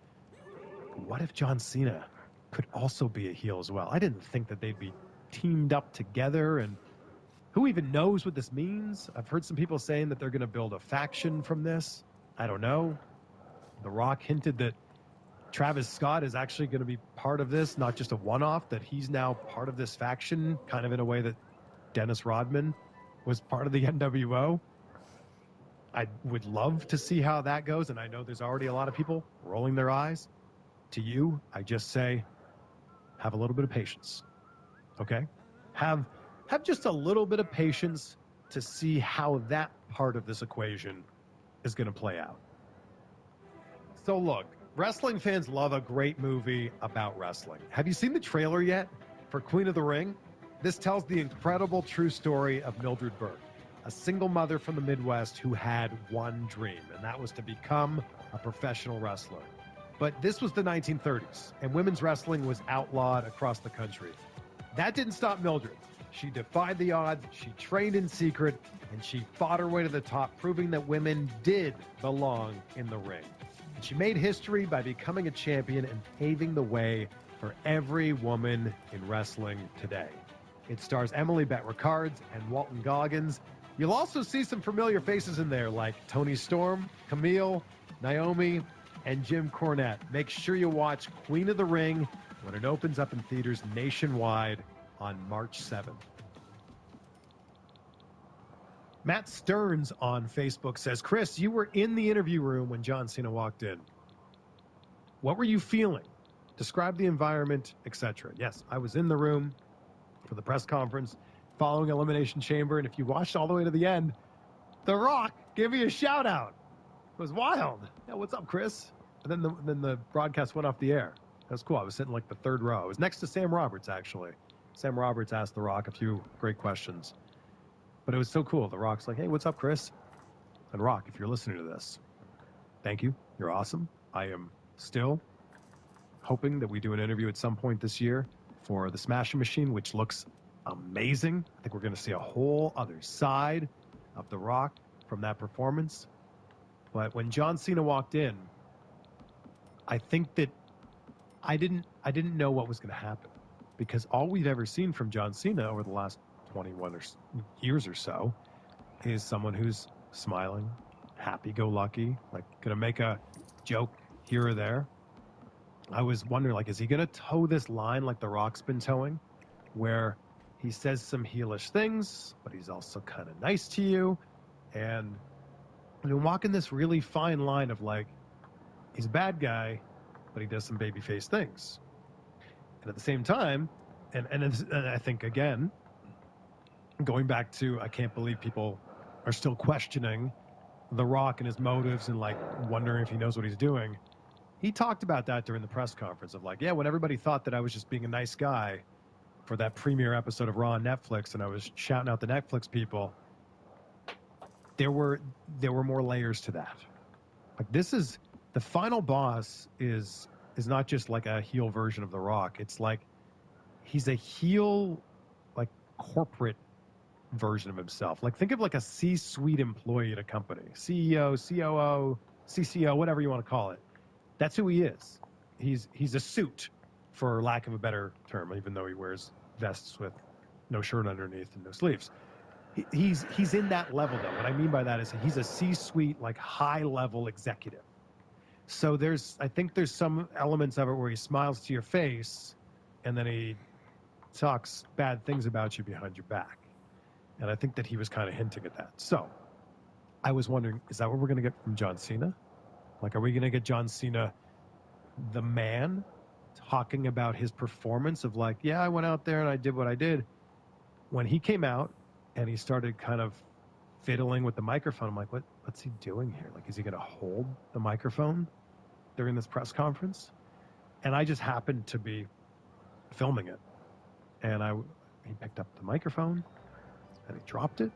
What if John Cena could also be a heel as well? I didn't think that they'd be teamed up together, and who even knows what this means? I've heard some people saying that they're going to build a faction from this. I don't know. The Rock hinted that Travis Scott is actually going to be part of this, not just a one-off, that he's now part of this faction, kind of in a way that Dennis Rodman was part of the NWO. I would love to see how that goes, and I know there's already a lot of people rolling their eyes. To you, I just say, have a little bit of patience, okay? Have just a little bit of patience to see how that part of this equation is going to play out. So look, wrestling fans love a great movie about wrestling. Have you seen the trailer yet for Queen of the Ring? This tells the incredible true story of Mildred Burke, a single mother from the Midwest who had one dream, and that was to become a professional wrestler. But this was the 1930s, and women's wrestling was outlawed across the country. That didn't stop Mildred. She defied the odds, she trained in secret, and she fought her way to the top, proving that women did belong in the ring. And she made history by becoming a champion and paving the way for every woman in wrestling today. It stars Emily Bett Rickards and Walton Goggins. You'll also see some familiar faces in there like Toni Storm, Camille, Naomi, and Jim Cornette. Make sure you watch Queen of the Ring when it opens up in theaters nationwide on March 7th. Matt Stearns on Facebook says, Chris, you were in the interview room when John Cena walked in. What were you feeling? Describe the environment, etc. Yes, I was in the room for the press conference following Elimination Chamber, and if you watched all the way to the end, The Rock gave me a shout out. It was wild. Yeah, what's up, Chris? And then the broadcast went off the air. That was cool. I was sitting like the third row. I was next to Sam Roberts, actually. Sam Roberts asked The Rock a few great questions. But it was so cool. The Rock's like, hey, what's up, Chris? And Rock, if you're listening to this, thank you. You're awesome. I am still hoping that we do an interview at some point this year for the Smashing Machine, which looks amazing. I think we're going to see a whole other side of The Rock from that performance. But when John Cena walked in, I think that I didn't know what was going to happen, because all we've ever seen from John Cena over the last 21 years or so is someone who's smiling, happy-go-lucky, like going to make a joke here or there. I was wondering, like, is he going to toe this line like The Rock's been towing, where he says some heelish things, but he's also kind of nice to you, and walking this really fine line of, like, he's a bad guy, but he does some babyface things. And at the same time, and I think, again, going back to, I can't believe people are still questioning The Rock and his motives and, like, wondering if he knows what he's doing. He talked about that during the press conference of, like, yeah, when everybody thought that I was just being a nice guy for that premiere episode of Raw on Netflix and I was shouting out the Netflix people, there were more layers to that. Like, this is, the final boss is not just like a heel version of The Rock. It's like he's a heel, like, corporate version of himself. Like, think of like a C-suite employee at a company, CEO, COO, CCO, whatever you want to call it. That's who he is. He's a suit, for lack of a better term, even though he wears vests with no shirt underneath and no sleeves. He's in that level, though. What I mean by that is he's a C-suite, like, high-level executive. So I think there's some elements of it where he smiles to your face and then he talks bad things about you behind your back. And I think that he was kind of hinting at that. So I was wondering, is that what we're going to get from John Cena? Like, are we going to get John Cena the man talking about his performance of like, yeah, I went out there and I did what I did. When he came out and he started kind of fiddling with the microphone, I'm like, what's he doing here? Like, is he going to hold the microphone during this press conference? And I just happened to be filming it. And he picked up the microphone and he dropped it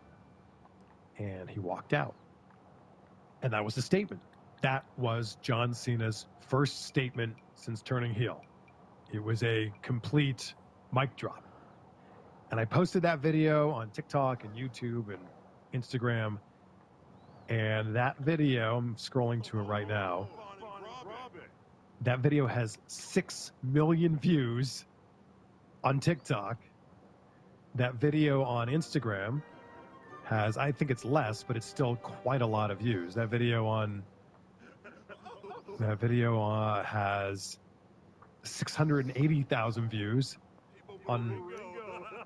and he walked out. And that was the statement. That was John Cena's first statement since turning heel. It was a complete mic drop. And I posted that video on TikTok and YouTube and Instagram. And that video, I'm scrolling to it right now. That video has 6 million views on TikTok. That video on Instagram has, I think it's less, but it's still quite a lot of views. That video has 680,000 views on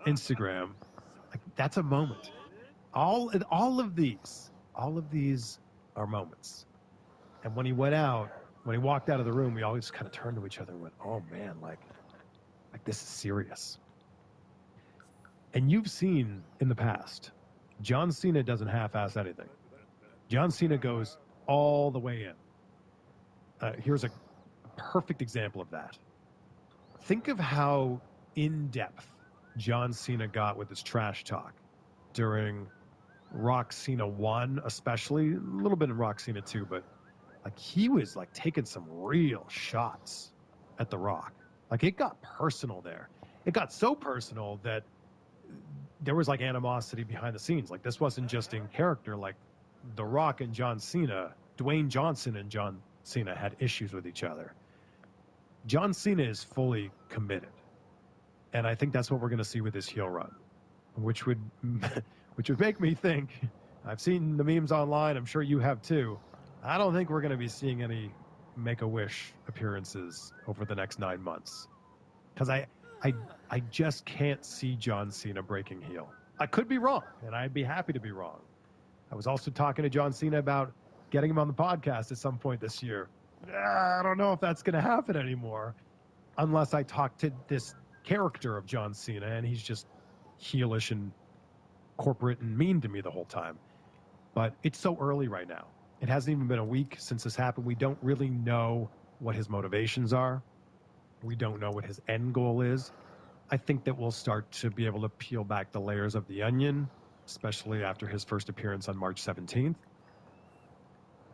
Instagram. Like, that's a moment. All of these are moments. And when he went out, when he walked out of the room, we all just kind of turned to each other and went, "Oh man, like this is serious." And you've seen in the past, John Cena doesn't half-ass anything. John Cena goes all the way in. Here's a perfect example of that. Think of how in-depth John Cena got with his trash talk during Rock Cena 1, especially, a little bit in Rock Cena 2, but like he was like taking some real shots at The Rock. Like it got personal there. It got so personal that there was like animosity behind the scenes. Like this wasn't just in character. Like The Rock and John Cena, Dwayne Johnson and John Cena had issues with each other. John Cena is fully committed. And I think that's what we're going to see with this heel run, which would make me think, I've seen the memes online, I'm sure you have too. I don't think we're going to be seeing any Make-A-Wish appearances over the next 9 months. Because I just can't see John Cena breaking heel. I could be wrong, and I'd be happy to be wrong. I was also talking to John Cena about getting him on the podcast at some point this year. I don't know if that's going to happen anymore unless I talk to this character of John Cena, and he's just heelish and corporate and mean to me the whole time. But it's so early right now. It hasn't even been a week since this happened. We don't really know what his motivations are. We don't know what his end goal is. I think that we'll start to be able to peel back the layers of the onion, especially after his first appearance on March 17th.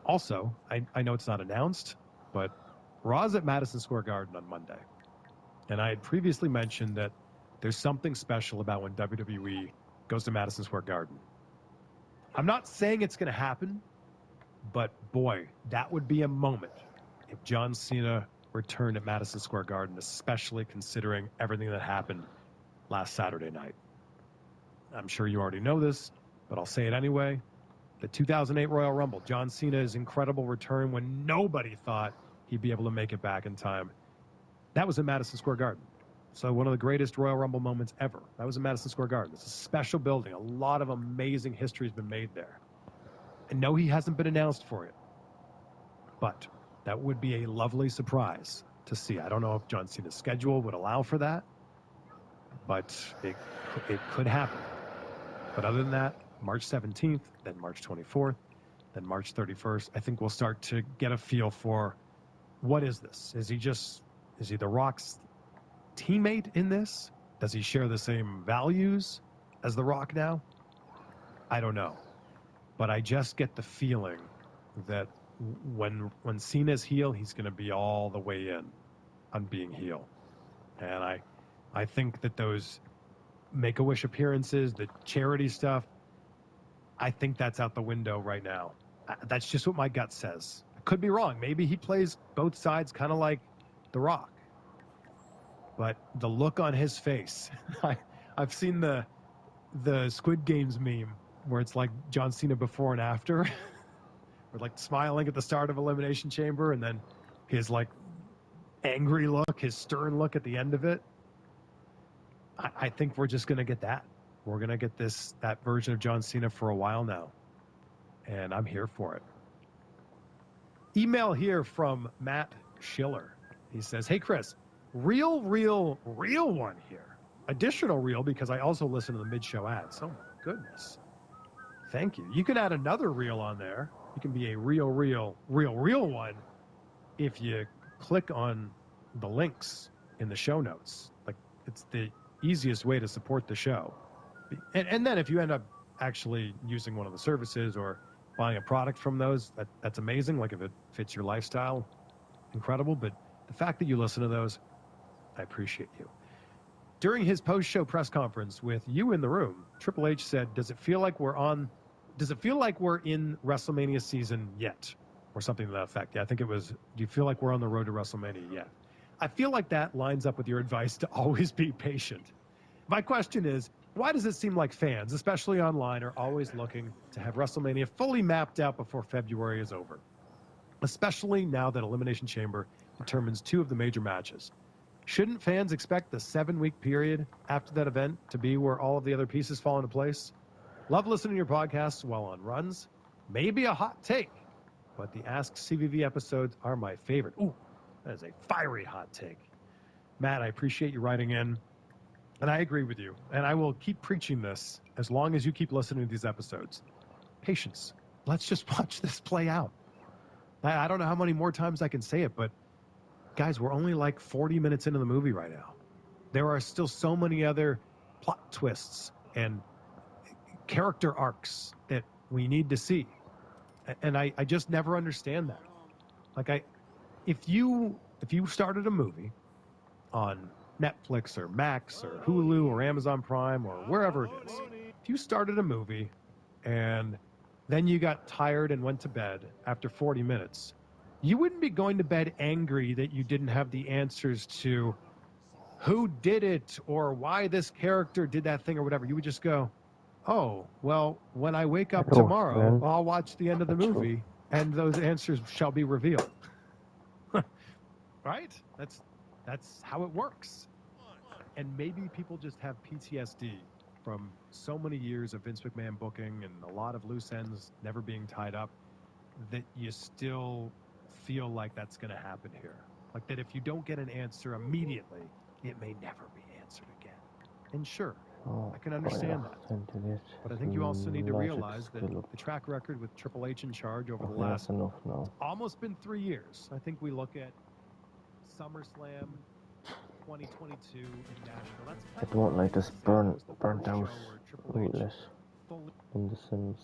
Also, I know it's not announced, but Raw's at Madison Square Garden on Monday. And I had previously mentioned that there's something special about when WWE goes to Madison Square Garden. I'm not saying it's going to happen, but boy, that would be a moment if John Cena returned at Madison Square Garden, especially considering everything that happened last Saturday night. I'm sure you already know this, but I'll say it anyway. The 2008 Royal Rumble, John Cena's incredible return when nobody thought he'd be able to make it back in time. That was at Madison Square Garden. So one of the greatest Royal Rumble moments ever. That was in Madison Square Garden. It's a special building. A lot of amazing history has been made there. And no, he hasn't been announced for it. But that would be a lovely surprise to see. I don't know if John Cena's schedule would allow for that, but it could happen. But other than that, March 17th, then March 24th, then March 31st, I think we'll start to get a feel for what is this? Is he The Rock's teammate in this? Does he share the same values as The Rock now? I don't know. But I just get the feeling that when Cena's heel, he's going to be all the way in on being heel. And I think that those Make-A-Wish appearances, the charity stuff, I think that's out the window right now. That's just what my gut says. I could be wrong. Maybe he plays both sides kind of like The Rock. But the look on his face, I've seen the Squid Games meme where it's like John Cena before and after. Or like smiling at the start of Elimination Chamber and then his like angry look, his stern look at the end of it. I think we're just going to get that. We're going to get that version of John Cena for a while now. And I'm here for it. Email here from Matt Schiller. He says, hey, Chris, real one here. Additional reel because I also listen to the mid-show ads. Oh, my goodness. Thank you. You can add another reel on there. You can be a real one if you click on the links in the show notes. Like, it's the easiest way to support the show. And then if you end up actually using one of the services or buying a product from those, that's amazing. Like if it fits your lifestyle, incredible. But the fact that you listen to those, I appreciate you. During his post-show press conference with you in the room, Triple H said, does it feel like we're in WrestleMania season yet? Or something to that effect. Yeah, I think it was, do you feel like we're on the road to WrestleMania yet? I feel like that lines up with your advice to always be patient. My question is, why does it seem like fans, especially online, are always looking to have WrestleMania fully mapped out before February is over? Especially now that Elimination Chamber determines 2 of the major matches. Shouldn't fans expect the 7-week period after that event to be where all of the other pieces fall into place? Love listening to your podcasts while on runs. Maybe a hot take, but the Ask CVV episodes are my favorite. Ooh, that is a fiery hot take. Matt, I appreciate you writing in, and I agree with you. And I will keep preaching this as long as you keep listening to these episodes. Patience. Let's just watch this play out. I don't know how many more times I can say it, but guys, we're only like 40 minutes into the movie right now. There are still so many other plot twists and character arcs that we need to see. And I just never understand that. Like if you started a movie on Netflix or Max or Hulu or Amazon Prime or wherever it is, if you started a movie and then you got tired and went to bed after 40 minutes, you wouldn't be going to bed angry that you didn't have the answers to who did it or why this character did that thing or whatever. You would just go, oh, well, when I wake up tomorrow, I'll watch the end of the movie and those answers shall be revealed. Right? That's how it works. And maybe people just have PTSD from so many years of Vince McMahon booking and a lot of loose ends never being tied up that you still feel like that's going to happen here. Like that if you don't get an answer immediately, it may never be answered again. And sure, I can understand that. But I think you also need to realize that the track record with Triple H in charge over the last, it's almost been 3 years. I think we look at SummerSlam 2022 in Nashville. I don't like this burnt out rootless in The Sims.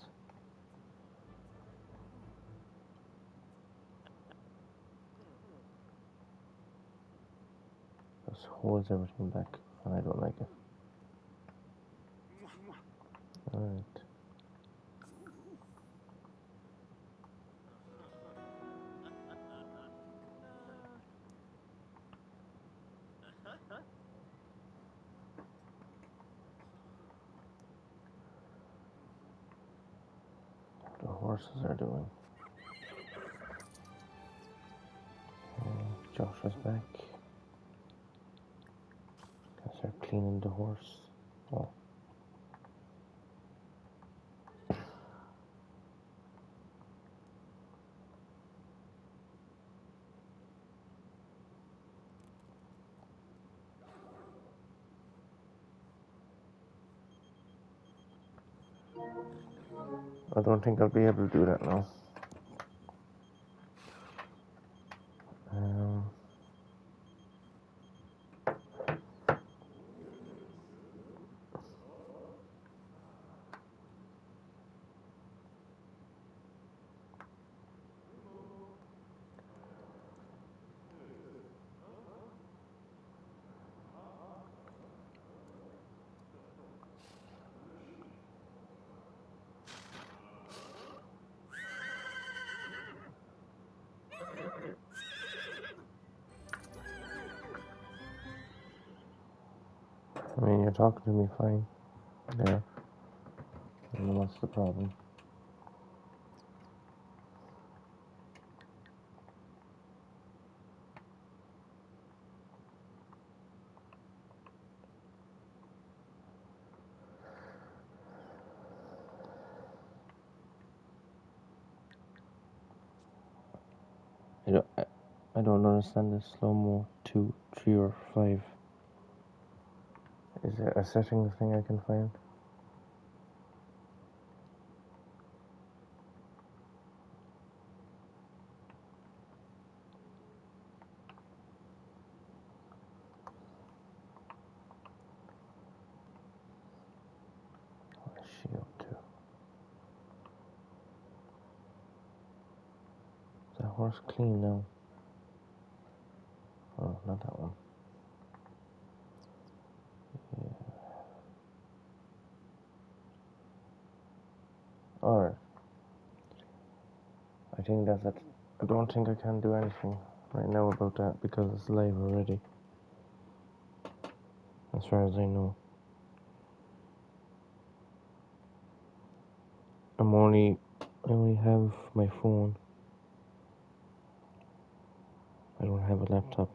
This holds everything back and I don't like it. Alright. The horses are doing. Josh is back. Guess they're cleaning the horse. Oh. I don't think I'll be able to do that now. I mean, you're talking to me fine. Yeah. I don't know what's the problem. I don't understand this slow-mo 2, 3, or 5. Is there a settings thing I can find? What is she up to? Is that horse clean now? Oh, not that one. Alright. I think that's it. I don't think I can do anything right now about that because it's live already. As far as I know. I only have my phone. I don't have a laptop.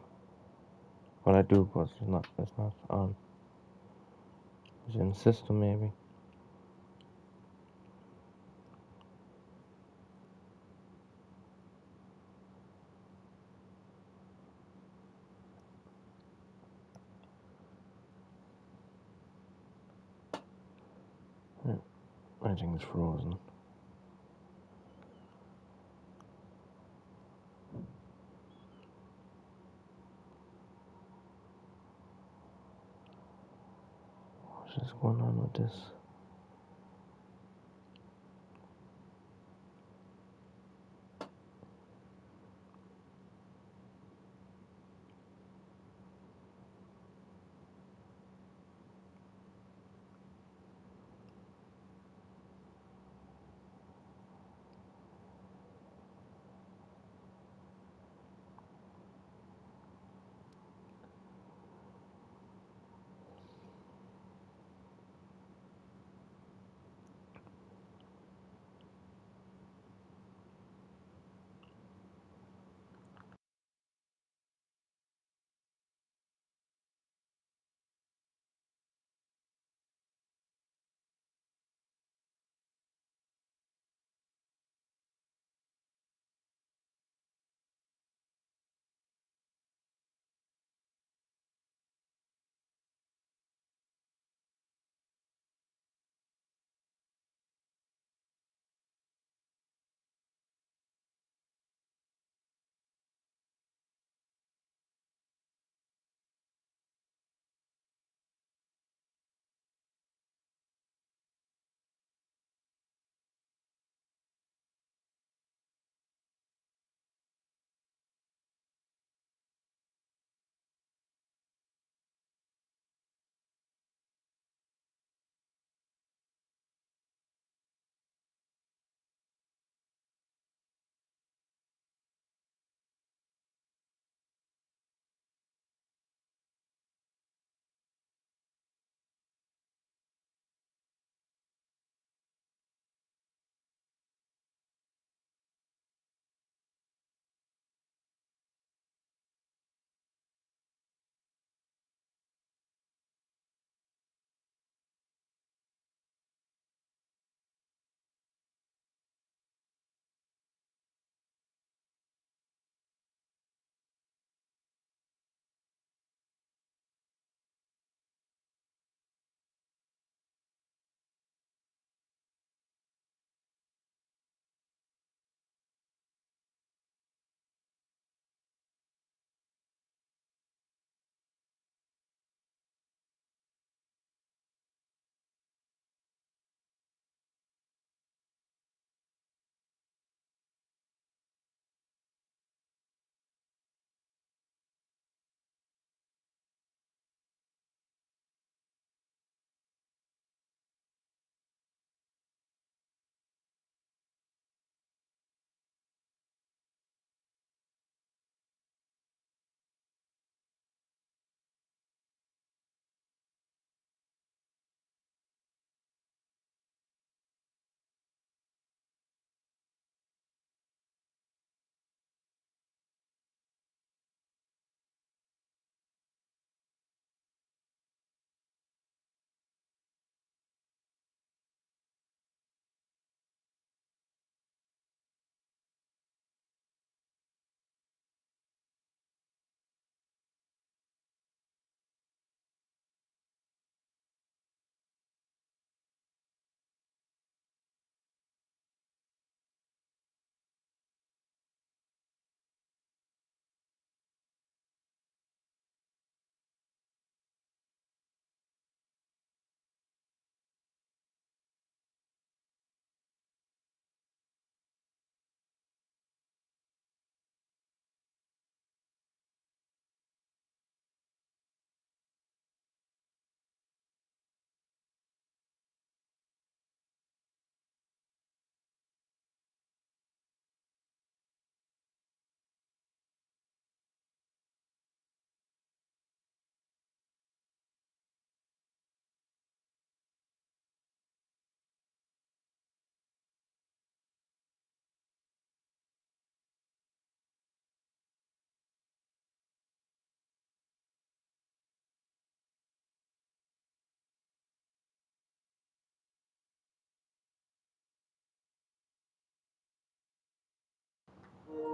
Well, I do, but it's not on. It's in the system, maybe. I think it's frozen. What is going on with this?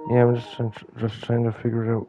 Yeah, I'm just trying to figure it out.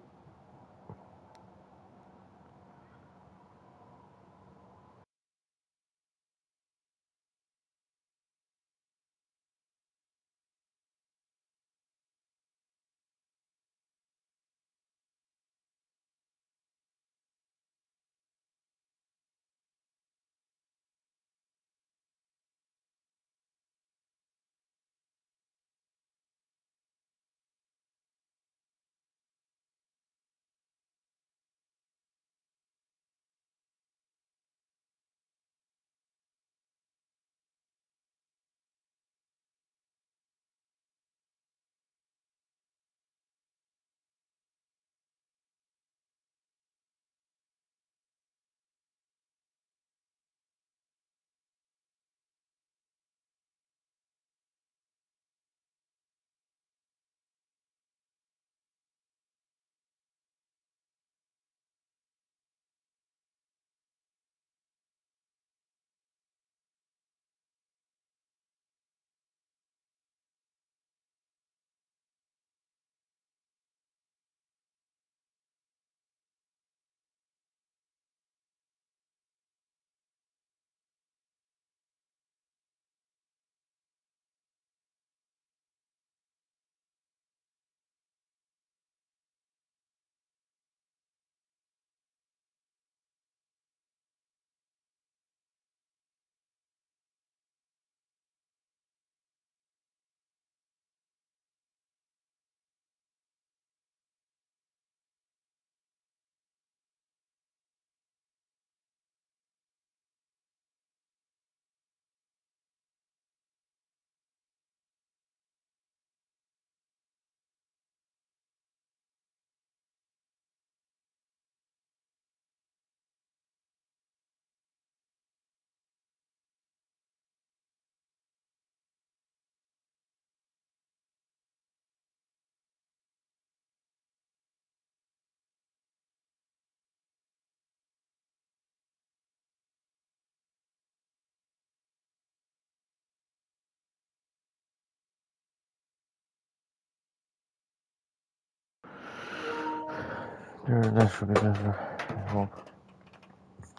There, that should be better. I hope.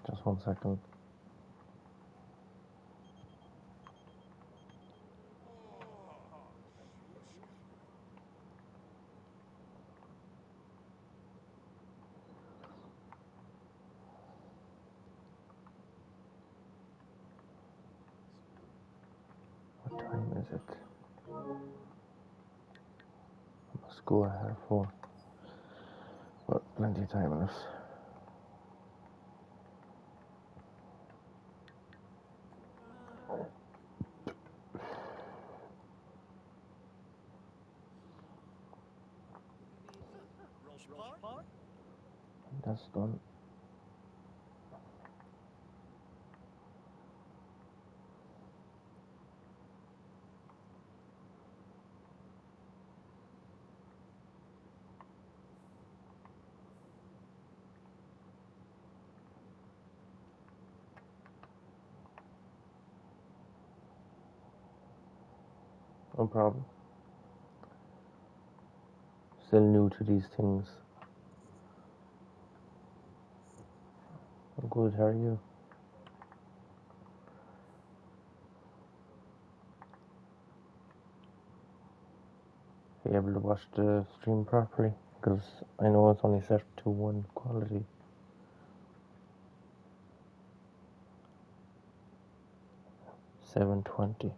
Just 1 second. What time is it? I must go at 4:30. But plenty of time left. That's done. No problem. Still new to these things. I'm good, how are you? Are you able to watch the stream properly? Because I know it's only set to 1 quality. 720.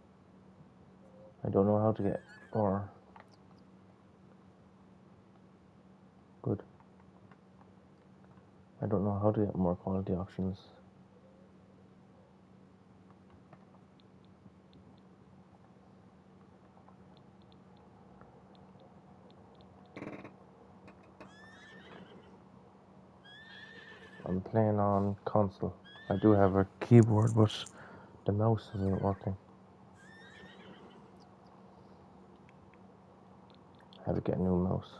I don't know how to get more. Good. I don't know how to get more quality options. I'm playing on console. I do have a keyboard, but the mouse isn't working. I have to get a new mouse.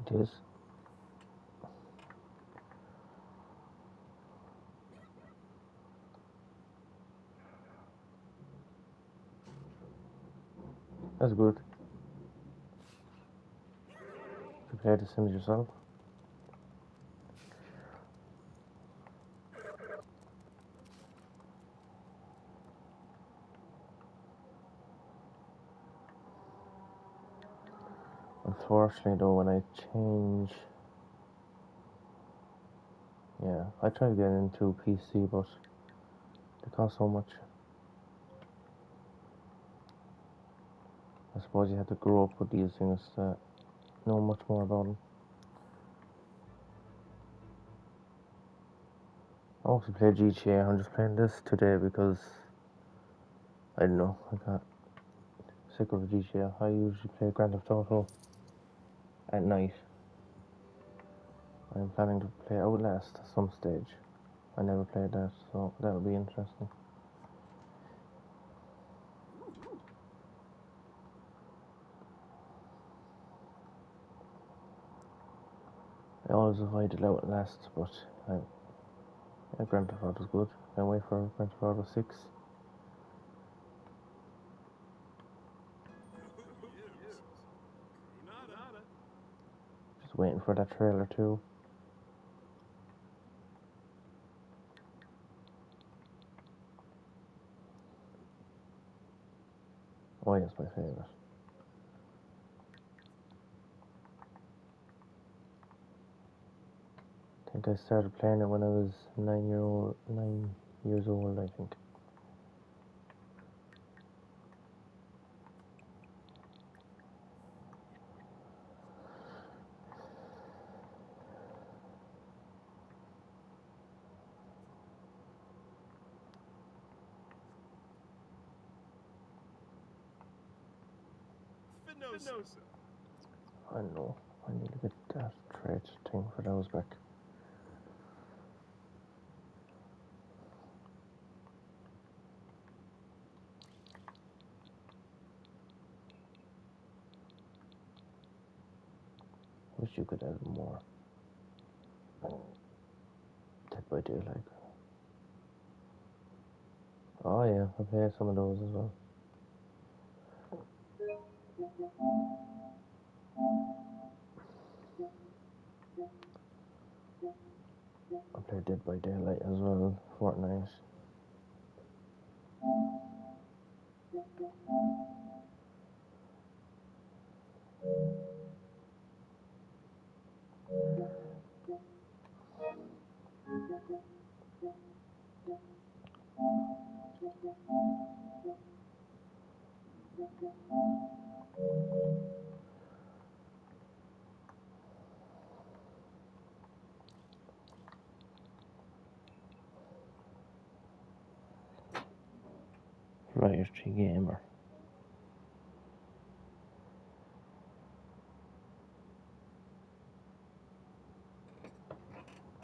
It is. That's good. You play the Sims yourself. Unfortunately though, when I change... Yeah, I try to get into PC, but they cost so much. I suppose you have to grow up with these things to know much more about them. I also play GTA. I'm just playing this today because I don't know, I got sick of GTA. I usually play Grand Theft Auto at night. I'm planning to play Outlast at some stage. I never played that, so that would be interesting. I always avoided Outlast, but Grand Theft Auto is good. Can't wait for Grand Theft Auto 6. Just waiting for that trailer too. Oh yes, my favourite. I think I started playing it when I was 9 years old, I think. Finosa. I know. I need to get that trade thing for those back. Wish you could add more. Dead by Daylight. Oh yeah, I played some of those as well. I played Dead by Daylight as well, Fortnite. Riot Gamer.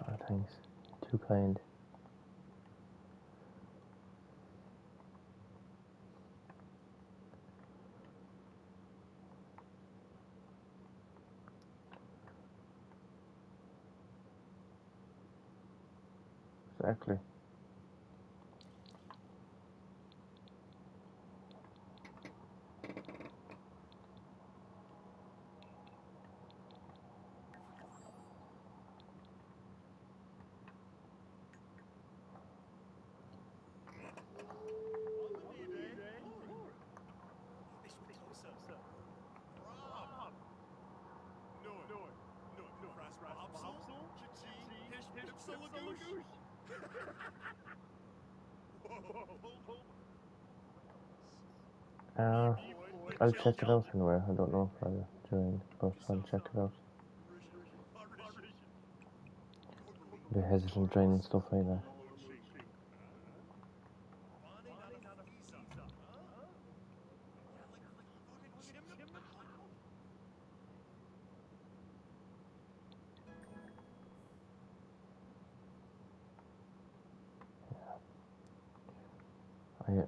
Oh, thanks. Too kind. Exactly. I'll check it out anyway. I don't know if I'll join, but I'll check it out. Be hesitant joining stuff like that.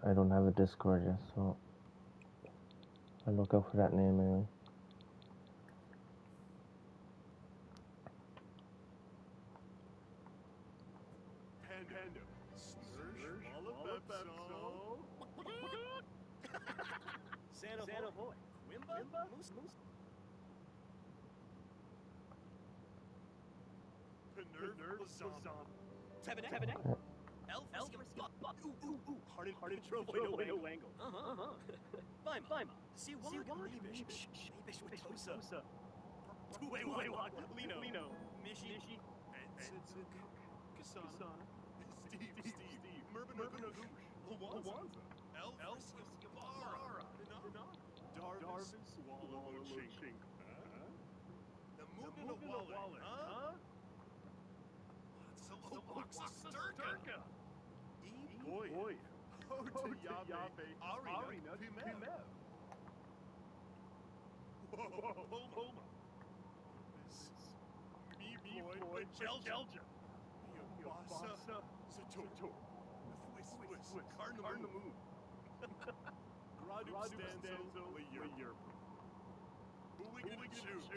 I don't have a Discord yet, so I'll look out for that name anyway. Nerve Lazama. Tevene? Elf? Harden Trovoy no Wangle. Vima. See why? Maybish with Tosa. Two-way walk. Lino. Mishi. Enzuk. Kasana. Steve. Mervin Lawanza. Elvis Guevara. Darvis Swallow-Chink. The movement of wallet, huh? Sturka. Boy. Hoteyabe. Arina Pimev. Whoa. Homa. This is me, boy. Jelja. Yabasa. Satoto. Swiss. Carnamoon. Gradu Stanzo. Layerp. Who we gonna choose?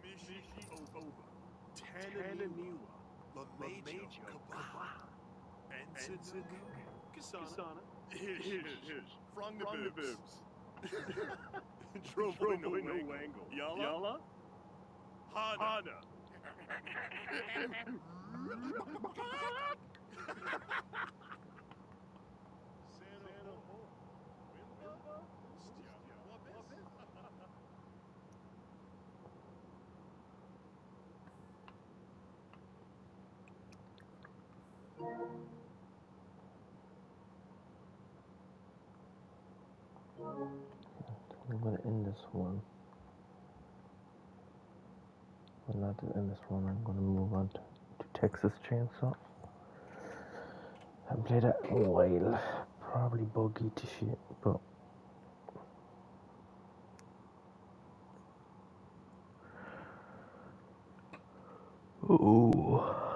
Mishi Oba. Tananiwa. Lamajo. Kabah. Enzuk. Kasana. Hish. From the bibs. Trovoy no Wangle. Yala? Hana. I'm gonna end this one. Well, not to end this one. I'm gonna move on to Texas Chainsaw. I haven't played that in a while. Probably buggy to shit, but ooh.